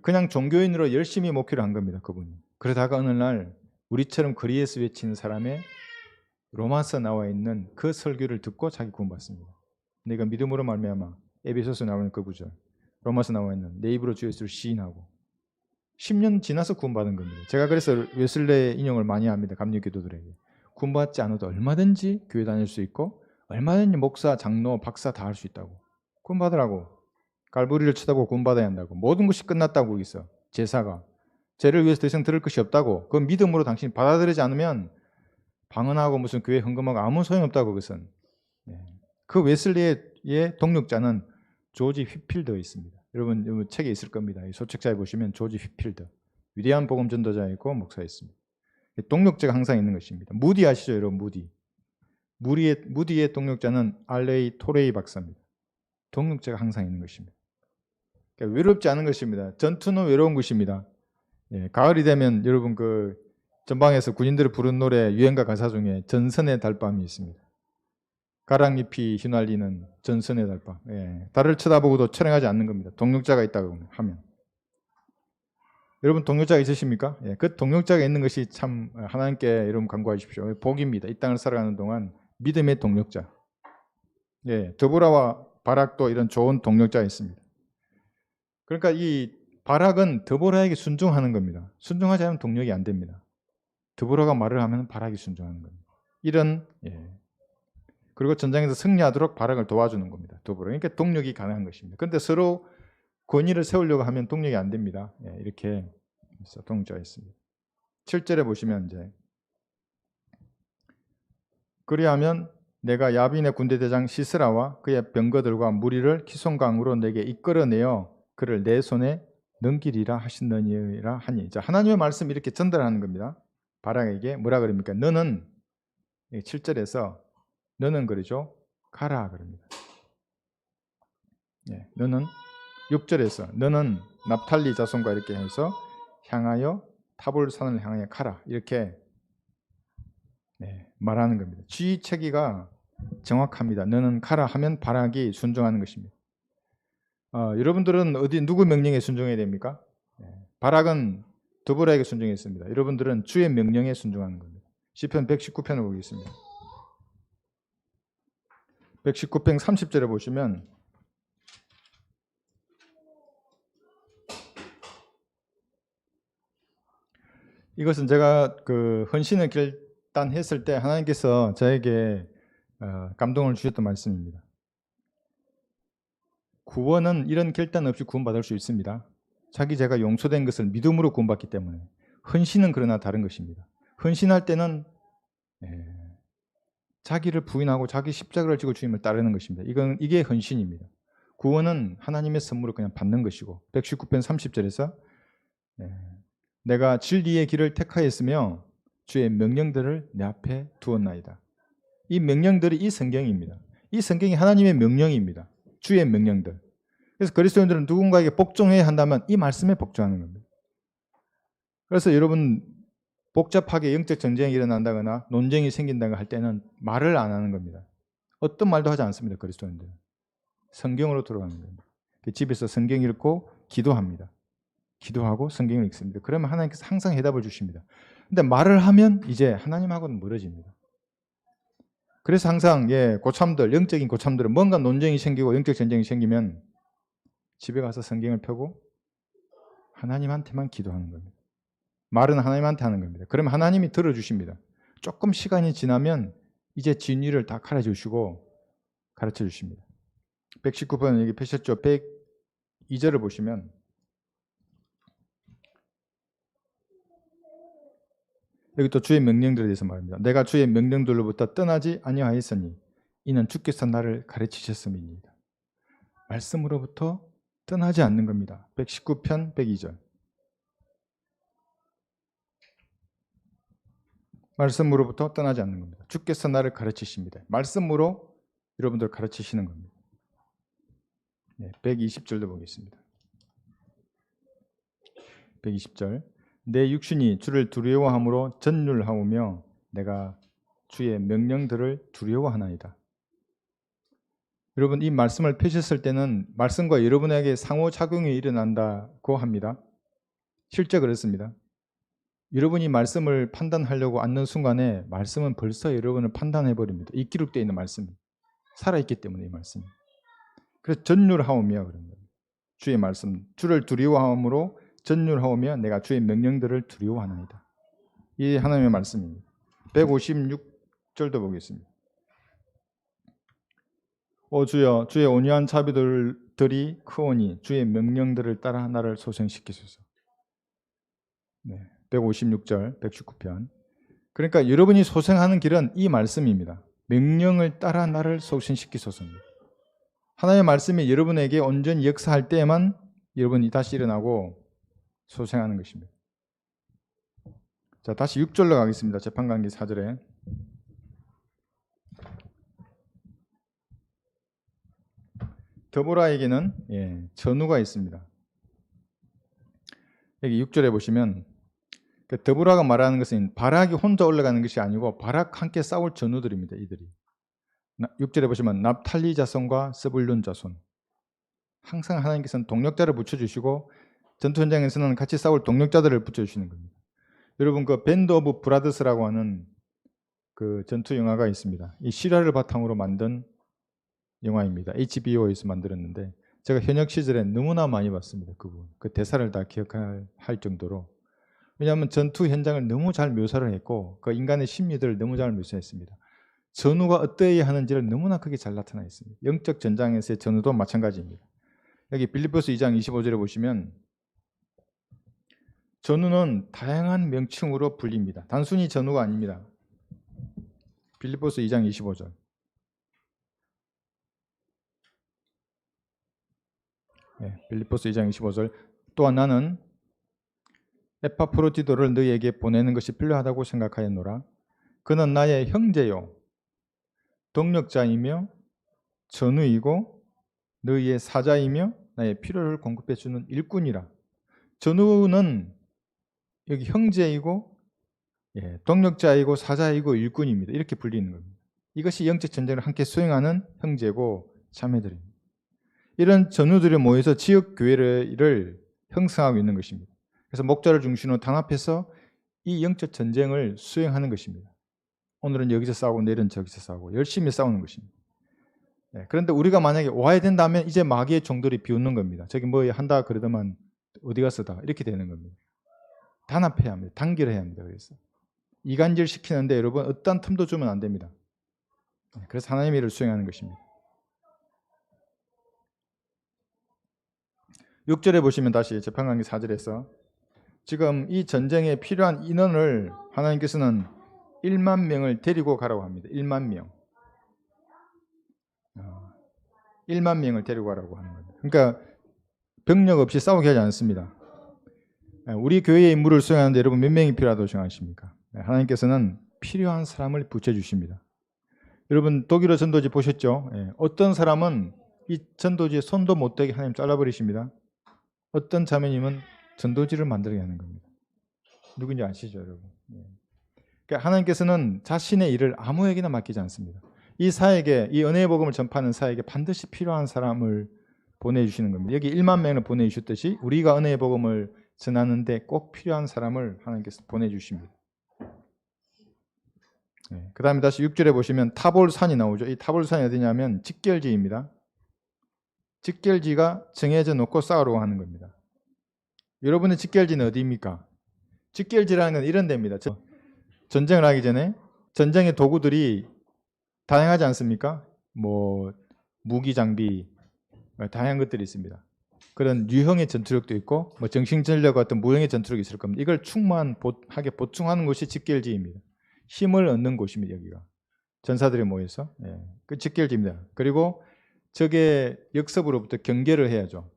그냥 종교인으로 열심히 목회를 한 겁니다. 그분이. 그러다가 어느 날 우리처럼 거리에서 외치는 사람의 로마서 나와 있는 그 설교를 듣고 자기 구원받습니다. 내가 믿음으로 말미암아 에베소서 나오는 그 구절, 로마서 나와 있는 내 입으로 주 예수를 시인하고 10년 지나서 구원받은 겁니다. 제가 그래서 웨슬레의 인용을 많이 합니다. 감리교도들에게. 구원받지 않아도 얼마든지 교회 다닐 수 있고 얼마든지 목사, 장로, 박사 다 할 수 있다고. 구원받으라고. 갈보리를 쳐다보고 구원받아야 한다고. 모든 것이 끝났다고 거기서. 제사가. 죄를 위해서 더 이상 들을 것이 없다고. 그 믿음으로 당신이 받아들이지 않으면 방언하고 무슨 교회 헌금하고 아무 소용없다고 그것은. 그 웨슬리의 동력자는 조지 휘필더 있습니다. 여러분 책에 있을 겁니다. 소책자에 보시면 조지 휘필더. 위대한 복음 전도자이고 목사였습니다. 동력자가 항상 있는 것입니다. 무디 아시죠, 여러분? 무디의 동력자는 알레이 토레이 박사입니다. 동력자가 항상 있는 것입니다. 그러니까 외롭지 않은 것입니다. 전투는 외로운 것입니다. 가을이 되면 여러분 그 전방에서 군인들을 부른 노래 유행가 가사 중에 전선의 달밤이 있습니다. 가랑잎이 휘날리는 전선의 달밤. 달을 쳐다보고도 촬영하지 않는 겁니다. 동력자가 있다고 하면. 여러분 동력자가 있으십니까? 그 동력자가 있는 것이 참 하나님께 여러분 간구하십시오. 복입니다. 이 땅을 살아가는 동안 믿음의 동력자. 드보라와 바락도 이런 좋은 동력자가 있습니다. 그러니까 이 바락은 드보라에게 순종하는 겁니다. 순종하지 않으면 동력이 안 됩니다. 드보라가 말을 하면 바락이 순종하는 겁니다. 그리고 전장에서 승리하도록 바락을 도와주는 겁니다. 드보라. 그러니까 동력이 가능한 것입니다. 그런데 서로 권위를 세우려고 하면 동력이 안 됩니다. 이렇게 동력자가 있습니다. 7절에 보시면 이제 그리하면 내가 야빈의 군대대장 시스라와 그의 병거들과 무리를 키송강으로 내게 이끌어내어 그를 내 손에 넘기리라 하시느니라 하니. 자, 하나님의 말씀 이렇게 전달하는 겁니다. 바락에게 뭐라 그럽니까? 너는 7절에서 너는 그러죠. 가라 그럽니다. 너는 6절에서 너는 납탈리 자손과 이렇게 해서 향하여 타볼산을 향하여 가라 이렇게 말하는 겁니다. 지휘체계가 정확합니다. 너는 가라 하면 바락이 순종하는 것입니다. 여러분들은 누구 명령에 순종해야 됩니까? 바락은 드보라에게 순종했습니다. 여러분들은 주의 명령에 순종하는 겁니다. 시편 119편을 보겠습니다. 119편 30절에 보시면 이것은 제가 그 헌신을 결단했을 때 하나님께서 저에게 감동을 주셨던 말씀입니다. 구원은 이런 결단 없이 구원받을 수 있습니다. 자기 죄가 용서된 것을 믿음으로 구원받기 때문에. 헌신은 그러나 다른 것입니다. 헌신할 때는 자기를 부인하고 자기 십자가를 지고 주님을 따르는 것입니다. 이게 헌신입니다. 구원은 하나님의 선물을 그냥 받는 것이고 119편 30절에서 내가 진리의 길을 택하였으며 주의 명령들을 내 앞에 두었나이다. 이 명령들이 이 성경입니다. 이 성경이 하나님의 명령입니다. 주의 명령들. 그래서 그리스도인들은 누군가에게 복종해야 한다면 이 말씀에 복종하는 겁니다. 그래서 여러분 복잡하게 영적 전쟁이 일어난다거나 논쟁이 생긴다거나 할 때는 말을 안 하는 겁니다. 어떤 말도 하지 않습니다. 그리스도인들은. 성경으로 돌아가는 겁니다. 집에서 성경 읽고 기도합니다. 기도하고 성경을 읽습니다. 그러면 하나님께서 항상 해답을 주십니다. 근데 말을 하면 이제 하나님하고는 멀어집니다. 그래서 항상 고참들, 영적인 고참들은 뭔가 논쟁이 생기고 영적 전쟁이 생기면 집에 가서 성경을 펴고 하나님한테만 기도하는 겁니다. 말은 하나님한테 하는 겁니다. 그러면 하나님이 들어주십니다. 조금 시간이 지나면 이제 진리를 다 가르쳐 주십니다. 119번 여기 펴셨죠? 102절을 보시면 여기 또 주의 명령들에 대해서 말합니다. 내가 주의 명령들로부터 떠나지 아니하였으니 이는 주께서 나를 가르치셨음이니이다. 말씀으로부터 떠나지 않는 겁니다. 119편 102절. 말씀으로부터 떠나지 않는 겁니다. 주께서 나를 가르치십니다. 말씀으로 여러분들 가르치시는 겁니다. 120절도 보겠습니다. 120절. 내 육신이 주를 두려워함으로 전율하오며 내가 주의 명령들을 두려워하나이다. 여러분 이 말씀을 펴셨을 때는 말씀과 여러분에게 상호작용이 일어난다고 합니다. 실제 그렇습니다. 여러분이 말씀을 판단하려고 앉는 순간에 말씀은 벌써 여러분을 판단해버립니다. 이 기록되어 있는 말씀이 살아있기 때문에 이 말씀이. 그래서 전율하오며 그런 거예요. 주의 말씀, 주를 두려워함으로 전율하오며 내가 주의 명령들을 두려워하나이다. 이 하나님의 말씀입니다. 156절도 보겠습니다. 오 주여, 주의 온유한 자비들이 크오니 주의 명령들을 따라 나를 소생시키소서. 156절 119편. 그러니까 여러분이 소생하는 길은 이 말씀입니다. 명령을 따라 나를 소생시키소서입니다. 하나님의 말씀이 여러분에게 온전히 역사할 때에만 여러분이 다시 일어나고 소생하는 것입니다. 자, 다시 6절로 가겠습니다. 재판관기 4절에. 드보라에게는 전우가 있습니다. 여기 6절에 보시면 드보라가 말하는 것은 바락이 혼자 올라가는 것이 아니고 바락과 함께 싸울 전우들입니다. 이들이. 6절에 보시면 납탈리 자손과 스불룬 자손. 항상 하나님께서는 동력자를 붙여주시고 전투 현장에서는 같이 싸울 동력자들을 붙여주시는 겁니다. 여러분 그 밴드 오브 브라더스라고 하는 그 전투 영화가 있습니다. 이 실화를 바탕으로 만든 영화입니다. HBO에서 만들었는데 제가 현역 시절에 너무나 많이 봤습니다. 그 대사를 다 기억할 정도로. 왜냐하면 전투 현장을 너무 잘 묘사를 했고 그 인간의 심리들을 너무 잘 묘사했습니다. 전우가 어떠해야 하는지를 너무나 크게 잘 나타나 있습니다. 영적 전장에서의 전우도 마찬가지입니다. 여기 빌립보서 2장 25절에 보시면 전우는 다양한 명칭으로 불립니다. 단순히 전우가 아닙니다. 빌립보서 2장 25절. 빌립보서 2장 25절. 또한 나는 에파프로디도를 너희에게 보내는 것이 필요하다고 생각하였노라. 그는 나의 형제요 동력자이며 전우이고 너희의 사자이며 나의 필요를 공급해 주는 일꾼이라. 전우는 여기 형제이고 동력자이고 사자이고 일꾼입니다. 이렇게 불리는 겁니다. 이것이 영적 전쟁을 함께 수행하는 형제고 자매들입니다. 이런 전우들이 모여서 지역 교회를 형성하고 있는 것입니다. 그래서 목자를 중심으로 단합해서 이 영적 전쟁을 수행하는 것입니다. 오늘은 여기서 싸우고 내일은 저기서 싸우고 열심히 싸우는 것입니다. 그런데 우리가 만약에 와야 된다면 이제 마귀의 종들이 비웃는 겁니다. 저기 뭐 한다 그러더만 어디 갔어다 이렇게 되는 겁니다. 단합해야 합니다. 단결해야 합니다. 그래서 이간질 시키는데 여러분 어떤 틈도 주면 안 됩니다. 그래서 하나님의 일을 수행하는 것입니다. 6절에 보시면 다시 재판관기 4절에서 지금 이 전쟁에 필요한 인원을 하나님께서는 1만 명을 데리고 가라고 합니다. 1만 명. 1만 명을 데리고 가라고 하는 겁니다. 그러니까 병력 없이 싸우게 하지 않습니다. 우리 교회의 임무를 수행하는데 여러분 몇 명이 필요하다고 생각하십니까? 하나님께서는 필요한 사람을 붙여주십니다. 여러분 독일어 전도지 보셨죠? 어떤 사람은 이 전도지에 손도 못 대게 하나님 잘라버리십니다. 어떤 자매님은 전도지를 만들게 하는 겁니다. 누군지 아시죠, 여러분? 그러니까 하나님께서는 자신의 일을 아무에게나 맡기지 않습니다. 이 사에게, 이 은혜의 복음을 전파하는 사에게 반드시 필요한 사람을 보내주시는 겁니다. 여기 1만 명을 보내주셨듯이 우리가 은혜의 복음을 전하는데 꼭 필요한 사람을 하나님께서 보내주십니다. 그 다음에 다시 6절에 보시면 타볼산이 나오죠. 이 타볼산이 어디냐면 직결지입니다. 직결지가 정해져 놓고 싸우려고 하는 겁니다. 여러분의 직결지는 어디입니까? 직결지라는 건 이런 데입니다. 전쟁을 하기 전에 전쟁의 도구들이 다양하지 않습니까? 뭐 무기 장비 다양한 것들이 있습니다. 그런 유형의 전투력도 있고 뭐 정신전력 같은 무형의 전투력이 있을 겁니다. 이걸 충만하게 보충하는 곳이 직결지입니다. 힘을 얻는 곳입니다. 여기가 전사들이 모여서 그 직결지입니다. 그리고 적의 역습으로부터 경계를 해야죠.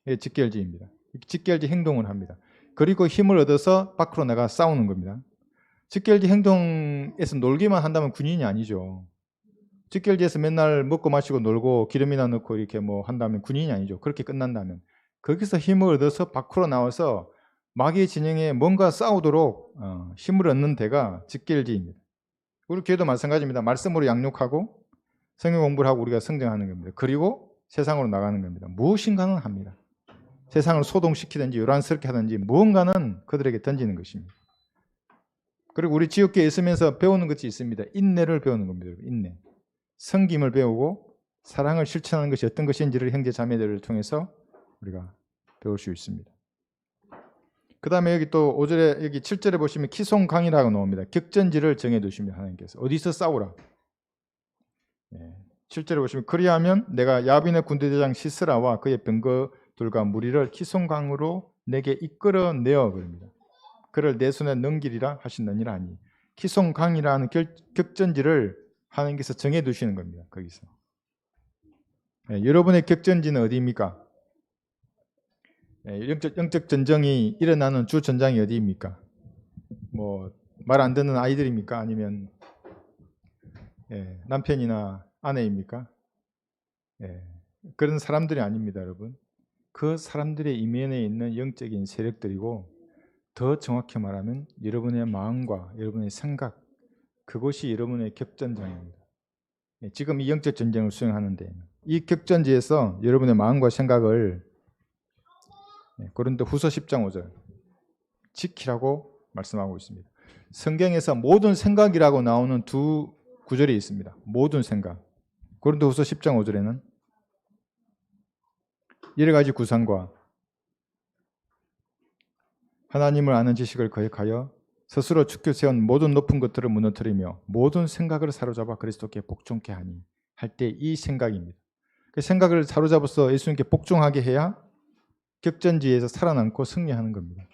이게 직결지입니다. 직결지 행동을 합니다. 그리고 힘을 얻어서 밖으로 나가 싸우는 겁니다. 직결지 행동에서 놀기만 한다면 군인이 아니죠. 직결지에서 맨날 먹고 마시고 놀고 기름이나 넣고 이렇게 뭐 한다면 군인이 아니죠. 그렇게 끝난다면 거기서 힘을 얻어서 밖으로 나와서 마귀의 진영에 뭔가 싸우도록 힘을 얻는 데가 직결지입니다. 우리 교회도 마찬가지입니다. 말씀으로 양육하고 성경 공부를 하고 우리가 성장하는 겁니다. 그리고 세상으로 나가는 겁니다. 무엇인가는 합니다. 세상을 소동시키든지 요란스럽게 하든지 무언가는 그들에게 던지는 것입니다. 그리고 우리 지역교회에 있으면서 배우는 것이 있습니다. 인내를 배우는 겁니다. 인내. 섬김을 배우고 사랑을 실천하는 것이 어떤 것인지를 형제 자매들을 통해서 우리가 배울 수 있습니다. 그 다음에 여기 또 5절에 여기 7절에 보시면 키송강이라고 나옵니다. 격전지를 정해두십니다. 하나님께서 어디서 싸우라. 7절에 보시면 그리하면 내가 야빈의 군대대장 시스라와 그의 병거들과 무리를 키송강으로 내게 이끌어내어 그럽니다. 그를 내 손에 넘기리라 하신다니라 하니 키송강이라는 격전지를 하나님께서 정해두시는 겁니다. 거기서 여러분의 격전지는 어디입니까? 영적 전쟁이 일어나는 주 전장이 어디입니까? 뭐 말 안 듣는 아이들입니까? 아니면 남편이나 아내입니까? 그런 사람들이 아닙니다, 여러분. 그 사람들의 이면에 있는 영적인 세력들이고 더 정확히 말하면 여러분의 마음과 여러분의 생각 그것이 여러분의 격전장입니다. 지금 이 영적 전쟁을 수행하는데 이 격전지에서 여러분의 마음과 생각을 고린도 후서 10장 5절 지키라고 말씀하고 있습니다. 성경에서 모든 생각이라고 나오는 두 구절이 있습니다. 모든 생각. 고린도 후서 10장 5절에는 여러 가지 구상과 하나님을 아는 지식을 거역하여 스스로 축켜 세운 모든 높은 것들을 무너뜨리며 모든 생각을 사로잡아 그리스도께 복종케 하니 할 때 이 생각입니다. 그 생각을 사로잡아서 예수님께 복종하게 해야 격전지에서 살아남고 승리하는 겁니다.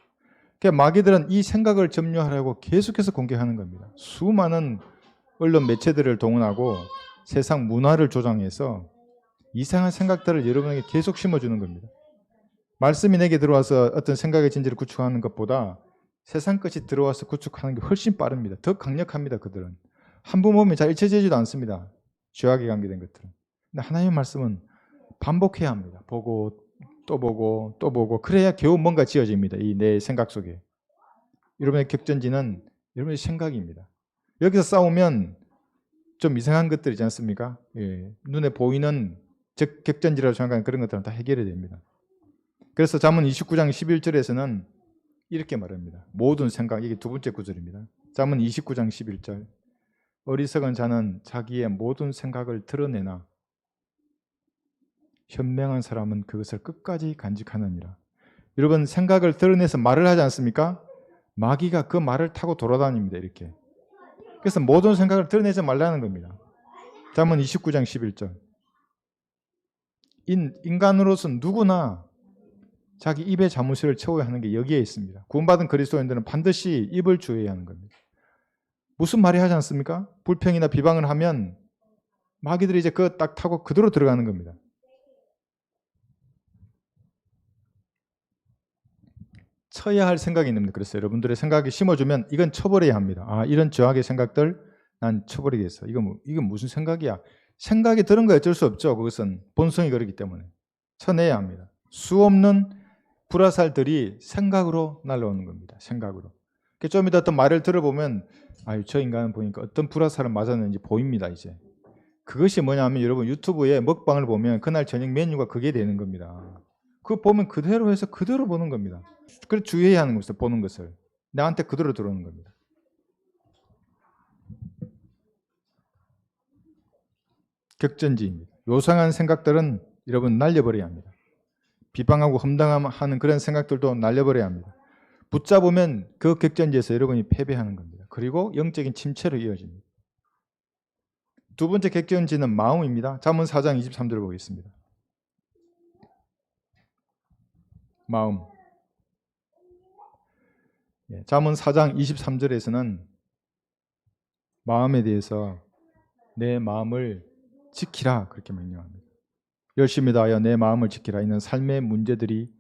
그러니까 마귀들은 이 생각을 점유하려고 계속해서 공격하는 겁니다. 수많은 언론 매체들을 동원하고 세상 문화를 조장해서 이상한 생각들을 여러분에게 계속 심어주는 겁니다. 말씀이 내게 들어와서 어떤 생각의 진지를 구축하는 것보다 세상 것이 들어와서 구축하는 게 훨씬 빠릅니다. 더 강력합니다. 그들은. 한 번 보면 잘 잊혀지지도 않습니다. 죄악에 관계된 것들은. 근데 하나님의 말씀은 반복해야 합니다. 보고 또 보고 또 보고 그래야 겨우 뭔가 지어집니다. 이 내 생각 속에. 여러분의 격전지는 여러분의 생각입니다. 여기서 싸우면 좀 이상한 것들이지 않습니까? 눈에 보이는 격전지라고 생각하는 그런 것들은 다 해결이 됩니다. 그래서 잠언 29장 11절에서는 이렇게 말합니다. 모든 생각, 이게 두 번째 구절입니다. 잠언 29장 11절 어리석은 자는 자기의 모든 생각을 드러내나 현명한 사람은 그것을 끝까지 간직하느니라. 여러분 생각을 드러내서 말을 하지 않습니까? 마귀가 그 말을 타고 돌아다닙니다. 이렇게. 그래서 모든 생각을 드러내지 말라는 겁니다. 잠언 29장 11절 인간으로서 누구나 자기 입의 자무실을 채워야 하는 게 여기에 있습니다. 구원받은 그리스도인들은 반드시 입을 주의해야 하는 겁니다. 무슨 말이 하지 않습니까? 불평이나 비방을 하면 마귀들이 이제 그거 딱 타고 그대로 들어가는 겁니다. 쳐야 할 생각이 있는데 그래서 여러분들의 생각이 심어주면 이건 쳐버려야 합니다. 아, 이런 죄악의 생각들 난 쳐버리겠어. 이건 무슨 생각이야? 생각이 드는 거 어쩔 수 없죠. 그것은 본성이 그렇기 때문에 쳐내야 합니다. 수없는 불화살들이 생각으로 날아오는 겁니다. 생각으로. 좀 이따 어떤 말을 들어보면 아유 저 인간은 보니까 어떤 불화살을 맞았는지 보입니다. 이제 그것이 뭐냐면 여러분 유튜브에 먹방을 보면 그날 저녁 메뉴가 그게 되는 겁니다. 그거 보면 그대로 해서 그대로 보는 겁니다. 그래서 주의해야 하는 것을 보는 것을 나한테 그대로 들어오는 겁니다. 격전지입니다. 요상한 생각들은 여러분 날려버려야 합니다. 비방하고 험담하는 그런 생각들도 날려버려야 합니다. 붙잡으면 그 격전지에서 여러분이 패배하는 겁니다. 그리고 영적인 침체로 이어집니다. 두 번째 격전지는 마음입니다. 잠언 4장 23절을 보겠습니다. 마음. 잠언 4장 23절에서는 마음에 대해서 내 마음을 지키라 그렇게 명령합니다. 열심히 다하여 내 마음을 지키라. 이는 삶의 문제들이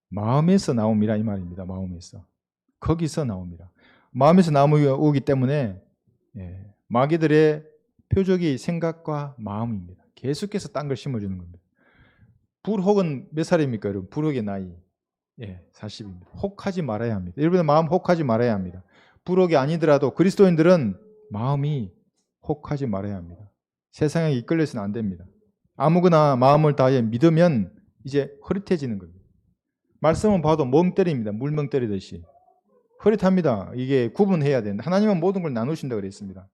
마음에서 나옵니다 이 말입니다. 마음에서. 거기서 나옵니다. 마음에서 나오기 때문에 마귀들의 표적이 생각과 마음입니다. 계속해서 딴 걸 심어주는 겁니다. 불혹은 몇 살입니까 여러분? 불혹의 나이 40입니다. 혹하지 말아야 합니다. 여러분의 마음 혹하지 말아야 합니다. 불혹이 아니더라도 그리스도인들은 마음이 혹하지 말아야 합니다. 세상에 이끌려서는 안 됩니다. 아무거나 마음을 다해 믿으면 이제 흐릿해지는 겁니다. 말씀은 봐도 멍 때립니다. 물멍 때리듯이 흐릿합니다. 이게 구분해야 된다. 하나님은 모든 걸 나누신다 그랬습니다.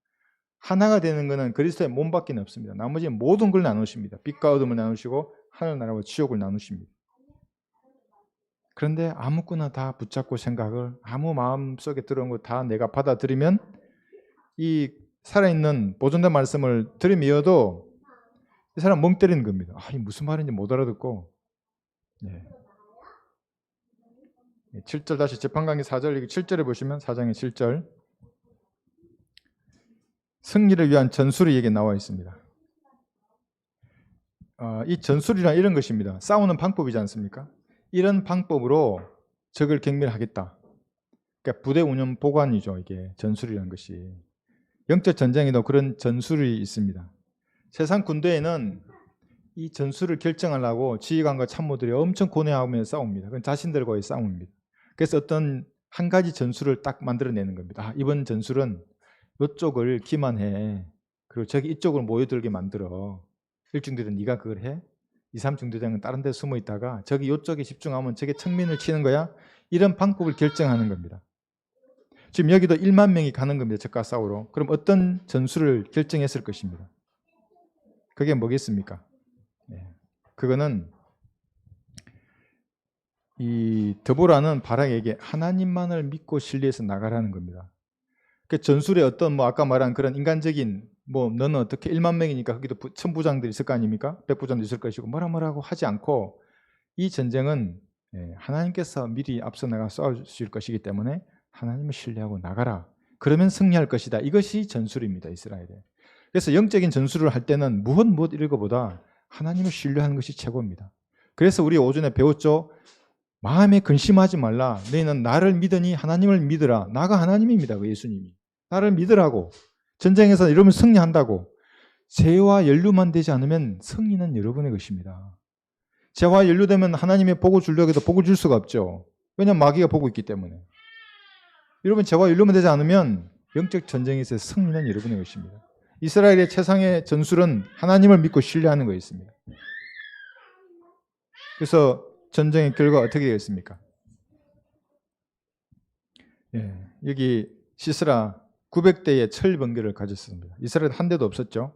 하나가 되는 것은 그리스도의 몸밖에 없습니다. 나머지 모든 걸 나누십니다. 빛과 어둠을 나누시고 하늘나라와 지옥을 나누십니다. 그런데 아무거나 다 붙잡고 생각을 아무 마음속에 들어온 거 다 내가 받아들이면 이 살아있는 보존된 말씀을 들이미어도 이 사람 멍 때리는 겁니다. 이 무슨 말인지 못 알아듣고 7절 다시 재판강의 4절 7절에 보시면 4장의 7절 승리를 위한 전술이 여기에 나와 있습니다. 이 전술이란 이런 것입니다. 싸우는 방법이지 않습니까? 이런 방법으로 적을 경멸하겠다. 그러니까 부대 운영 보관이죠. 이게 전술이라는 것이. 영적 전쟁에도 그런 전술이 있습니다. 세상 군대에는 이 전술을 결정하려고 지휘관과 참모들이 엄청 고뇌하며 싸웁니다. 그건 자신들과의 싸움입니다. 그래서 어떤 한 가지 전술을 딱 만들어내는 겁니다. 이번 전술은 이쪽을 기만해. 그리고 저기 이쪽으로 모여들게 만들어. 1중대장 네가 그걸 해. 2, 3중대장은 다른 데 숨어 있다가 저기 이쪽에 집중하면 저게 측면을 치는 거야. 이런 방법을 결정하는 겁니다. 지금 여기도 1만 명이 가는 겁니다. 적과 싸우러. 그럼 어떤 전술을 결정했을 것입니다. 그게 뭐겠습니까? 그거는 이 드보라는 바락에게 하나님만을 믿고 신뢰해서 나가라는 겁니다. 그 전술에 어떤 아까 말한 그런 인간적인 너는 어떻게 1만 명이니까 거기도 천부장들이 있을 거 아닙니까? 백부장도 있을 것이고 뭐라고 하지 않고 이 전쟁은 하나님께서 미리 앞서 나가 싸우실 것이기 때문에 하나님을 신뢰하고 나가라. 그러면 승리할 것이다. 이것이 전술입니다. 이스라엘에. 그래서 영적인 전술을 할 때는 무엇 이런 것보다 하나님을 신뢰하는 것이 최고입니다. 그래서 우리 오전에 배웠죠. 마음에 근심하지 말라. 너희는 나를 믿으니 하나님을 믿으라. 나가 하나님입니다. 그 예수님이. 나를 믿으라고. 전쟁에서 이러면 승리한다고. 죄와 연루만 되지 않으면 승리는 여러분의 것입니다. 죄와 연루되면 하나님의 복을 주려고 해도 복을 줄 수가 없죠. 왜냐하면 마귀가 보고 있기 때문에. 여러분 죄와 연루만 되지 않으면 영적 전쟁에서 승리는 여러분의 것입니다. 이스라엘의 최상의 전술은 하나님을 믿고 신뢰하는 거였습니다. 그래서 전쟁의 결과가 어떻게 되었습니까? 여기 시스라 900대의 철 번개를 가졌습니다. 이스라엘 한 대도 없었죠.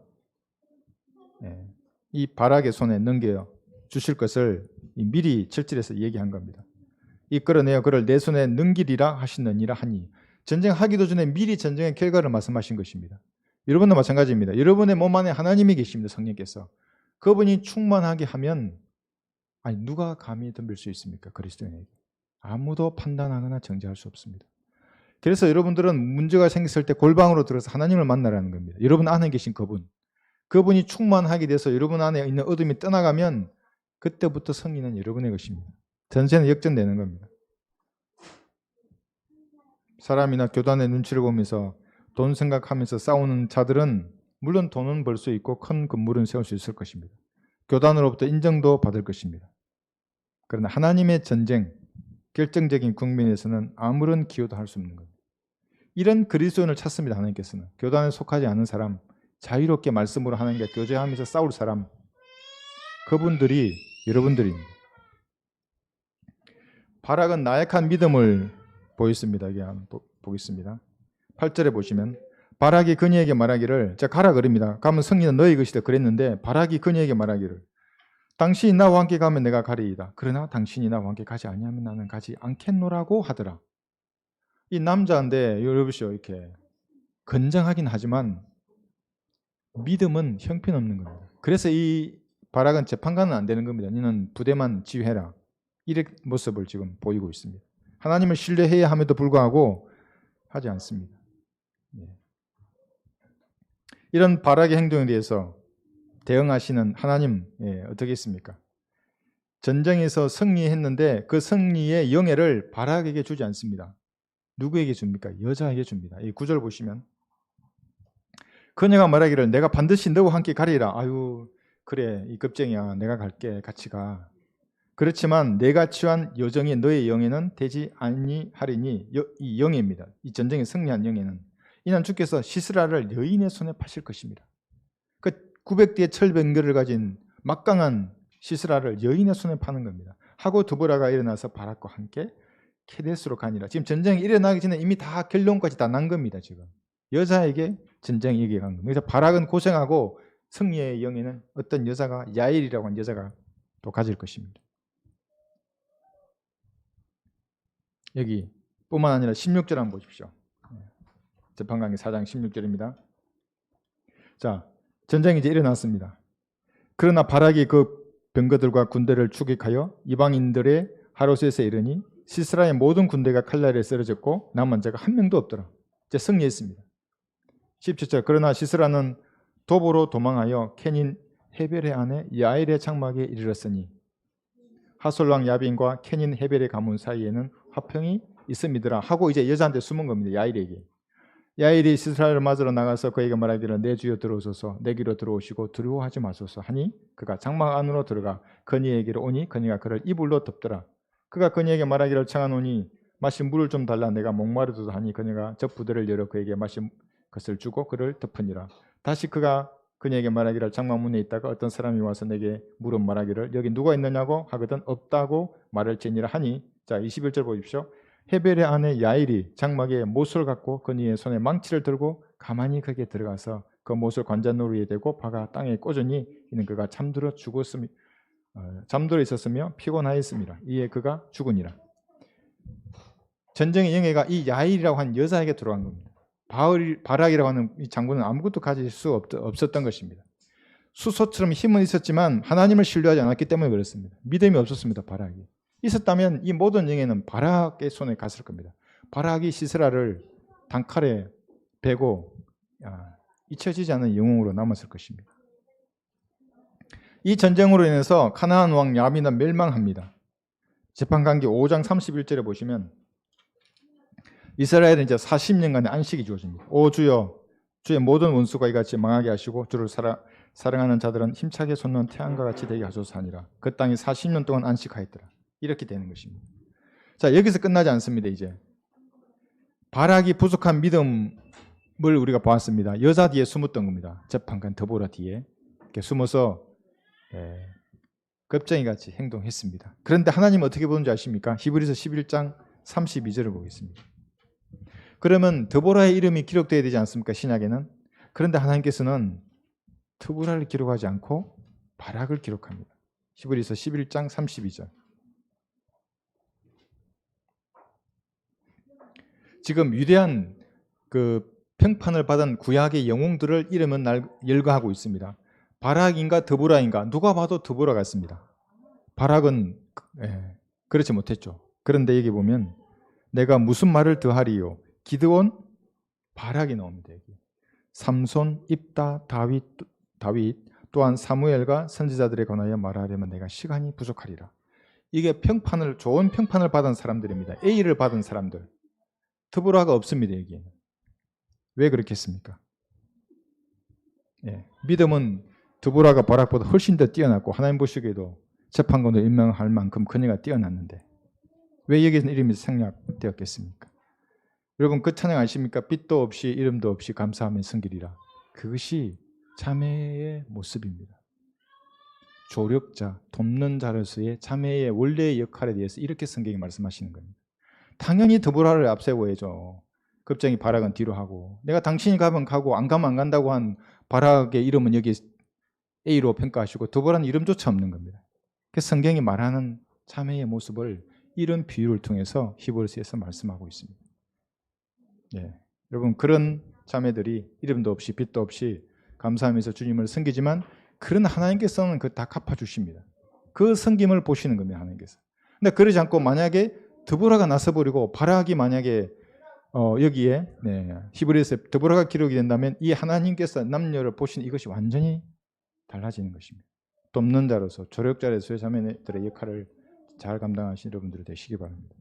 이 바락의 손에 넘겨 주실 것을 미리 7절에서 얘기한 겁니다. 이끌어내어 그를 내 손에 넘기리라 하시느니라 하니 전쟁하기도 전에 미리 전쟁의 결과를 말씀하신 것입니다. 여러분도 마찬가지입니다. 여러분의 몸 안에 하나님이 계십니다. 성령께서. 그분이 충만하게 하면 누가 감히 덤빌 수 있습니까? 그리스도인에게. 아무도 판단하거나 정죄할 수 없습니다. 그래서 여러분들은 문제가 생겼을 때 골방으로 들어서 하나님을 만나라는 겁니다. 여러분 안에 계신 그분이 충만하게 돼서 여러분 안에 있는 어둠이 떠나가면 그때부터 승리는 여러분의 것입니다. 전세는 역전되는 겁니다. 사람이나 교단의 눈치를 보면서 돈 생각하면서 싸우는 자들은 물론 돈은 벌 수 있고 큰 건물은 세울 수 있을 것입니다. 교단으로부터 인정도 받을 것입니다. 그러나 하나님의 전쟁, 결정적인 국면에서는 아무런 기여도 할 수 없는 겁니다. 이런 그리스도인을 찾습니다. 하나님께서는. 교단에 속하지 않은 사람, 자유롭게 말씀으로 하나님과 교제하면서 싸울 사람, 그분들이 여러분들입니다. 바락은 나약한 믿음을 보였습니다. 여기 한번 보겠습니다. 8절에 보시면 바락이 그녀에게 말하기를, 자 가라 그럽니다. 가면 승리는 너희 것이다 그랬는데 바락이 그녀에게 말하기를, 당신이 나와 함께 가면 내가 가리이다. 그러나 당신이 나와 함께 가지 아니하면 나는 가지 않겠노라고 하더라. 이 남자인데 여러분이요, 이렇게 건장하긴 하지만 믿음은 형편없는 겁니다. 그래서 이 바락은 재판관은 안 되는 겁니다. 너는 부대만 지휘해라. 이런 모습을 지금 보이고 있습니다. 하나님을 신뢰해야 함에도 불구하고 하지 않습니다. 이런 바락의 행동에 대해서 대응하시는 하나님 어떻게 있습니까? 전쟁에서 승리했는데 그 승리의 영예를 바락에게 주지 않습니다. 누구에게 줍니까? 여자에게 줍니다. 이 구절 보시면 그녀가 말하기를 내가 반드시 너와 함께 가리라. 아유 그래 이 겁쟁이야, 내가 갈게, 같이 가. 그렇지만 내가 취한 여정이 너의 영예는 되지 아니하리니, 이 영예입니다. 이 전쟁에 승리한 영예는 이는 주께서 시스라를 여인의 손에 파실 것입니다. 그 900대의 철병거를 가진 막강한 시스라를 여인의 손에 파는 겁니다. 하고 드보라가 일어나서 바락과 함께 케데스로 가니라. 지금 전쟁이 일어나기 전에 이미 다 결론까지 다 난 겁니다. 지금 여자에게 전쟁이 얘기가 간 겁니다. 그래서 바락은 고생하고 승리의 영예는 어떤 여자가, 야일이라고 하는 여자가 또 가질 것입니다. 여기 뿐만 아니라 16절 한번 보십시오. 재판관계 4장 16절입니다. 자, 전쟁이 이제 일어났습니다. 그러나 바락이 그 병거들과 군대를 추격하여 이방인들의 하로셋에 이르니 시스라의 모든 군대가 칼날에 쓰러졌고 남은 자가 한 명도 없더라. 이제 승리했습니다. 17절 그러나 시스라는 도보로 도망하여 켄인 헤벨의 아내 야일의 장막에 이르렀으니 하솔왕 야빈과 켄인 헤벨의 가문 사이에는 화평이 있음이더라 하고 이제 여자한테 숨은 겁니다. 야일에게. 야일이 시스라를 맞으러 나가서 그에게 말하기를 내 주여 들어오소서, 내게로 들어오시고 두려워하지 마소서 하니 그가 장막 안으로 들어가 그니에게로 오니 그니가 그를 이불로 덮더라. 그가 그니에게 말하기를 청하노니 마실 물을 좀 달라, 내가 목마르도다 하니 그녀가 저 부대를 열어 그에게 마실 것을 주고 그를 덮으니라. 다시 그가 그녀에게 말하기를 장막 문에 있다가 어떤 사람이 와서 내게 물어 말하기를 여기 누가 있느냐고 하거든 없다고 말할지니라 하니, 자 21절 보십시오. 헤벨의 아내 야일이 장막에 못을 갖고 그니의 손에 망치를 들고 가만히 거기에 들어가서 그 못을 관자놀이에 대고 박아 땅에 꽂으니 이는 그가 잠들어 있었으며 피곤하였음이라. 이에 그가 죽으니라. 전쟁의 영예가 이 야일이라고 하는 여자에게 들어간 겁니다. 바락이라고 하는 이 장군은 아무것도 가질 수 없었던 것입니다. 수소처럼 힘은 있었지만 하나님을 신뢰하지 않았기 때문에 그렇습니다. 믿음이 없었습니다. 바락이 있었다면 이 모든 영예는 바락의 손에 갔을 겁니다. 바락이 시스라를 단칼에 베고 잊혀지지 않은 영웅으로 남았을 것입니다. 이 전쟁으로 인해서 가나안 왕 야빈은 멸망합니다. 재판관계 5장 31절에 보시면 이스라엘은 이제 40년간의 안식이 주어집니다. 오 주여, 주의 모든 원수가 이같이 망하게 하시고 주를 사랑하는 자들은 힘차게 솟는 태양과 같이 되게 하소서 하니라. 그 땅이 40년 동안 안식하였더라. 이렇게 되는 것입니다. 자, 여기서 끝나지 않습니다. 이제 바락이 부족한 믿음을 우리가 보았습니다. 여자 뒤에 숨었던 겁니다. 재판관 드보라 뒤에 이렇게 숨어서 겁쟁이같이 행동했습니다. 그런데 하나님은 어떻게 보는지 아십니까? 히브리서 11장 32절을 보겠습니다. 그러면 드보라의 이름이 기록되어야 되지 않습니까? 신약에는. 그런데 하나님께서는 드보라를 기록하지 않고 바락을 기록합니다. 히브리서 11장 32절. 지금 위대한 그 평판을 받은 구약의 영웅들을 이름은 열거하고 있습니다. 바락인가 드보라인가 누가 봐도 드보라 같습니다. 바락은 그렇지 못했죠. 그런데 여기 보면 내가 무슨 말을 더하리요? 기드온, 바락이 나옵니다. 여기. 삼손, 입다, 다윗 또한 사무엘과 선지자들에 관하여 말하려면 내가 시간이 부족하리라. 이게 좋은 평판을 받은 사람들입니다. A를 받은 사람들. 드보라가 없습니다. 여기에는. 왜 그렇겠습니까? 믿음은 드보라가 바락보다 훨씬 더 뛰어났고 하나님 보시기에도 재판관도 임명할 만큼 그녀가 뛰어났는데 왜 여기에는 이름이 생략되었겠습니까? 여러분 그 찬양 아십니까? 빛도 없이 이름도 없이 감사하면 성길이라. 그것이 자매의 모습입니다. 조력자, 돕는 자로서의 자매의 원래의 역할에 대해서 이렇게 성경이 말씀하시는 겁니다. 당연히 드보라를 앞세워야죠. 급쟁이 바락은 뒤로 하고, 내가 당신이 가면 가고 안 가면 안 간다고 한 바락의 이름은 여기 A로 평가하시고 드보라는 이름조차 없는 겁니다. 그래서 성경이 말하는 자매의 모습을 이런 비유를 통해서 히브리서에서 말씀하고 있습니다. 예. 여러분, 그런 자매들이 이름도 없이 빛도 없이 감사하면서 주님을 섬기지만 그런 하나님께서는 그 다 갚아주십니다. 그 섬김을 보시는 겁니다, 하나님께서. 근데 그러지 않고 만약에 드보라가 나서버리고 바락이 만약에 여기에 히브리서에 드보라가 기록이 된다면 이 하나님께서 남녀를 보시는 이것이 완전히 달라지는 것입니다. 돕는 자로서 조력자로서의 자매들의 역할을 잘 감당하신 여러분들이 되시기 바랍니다.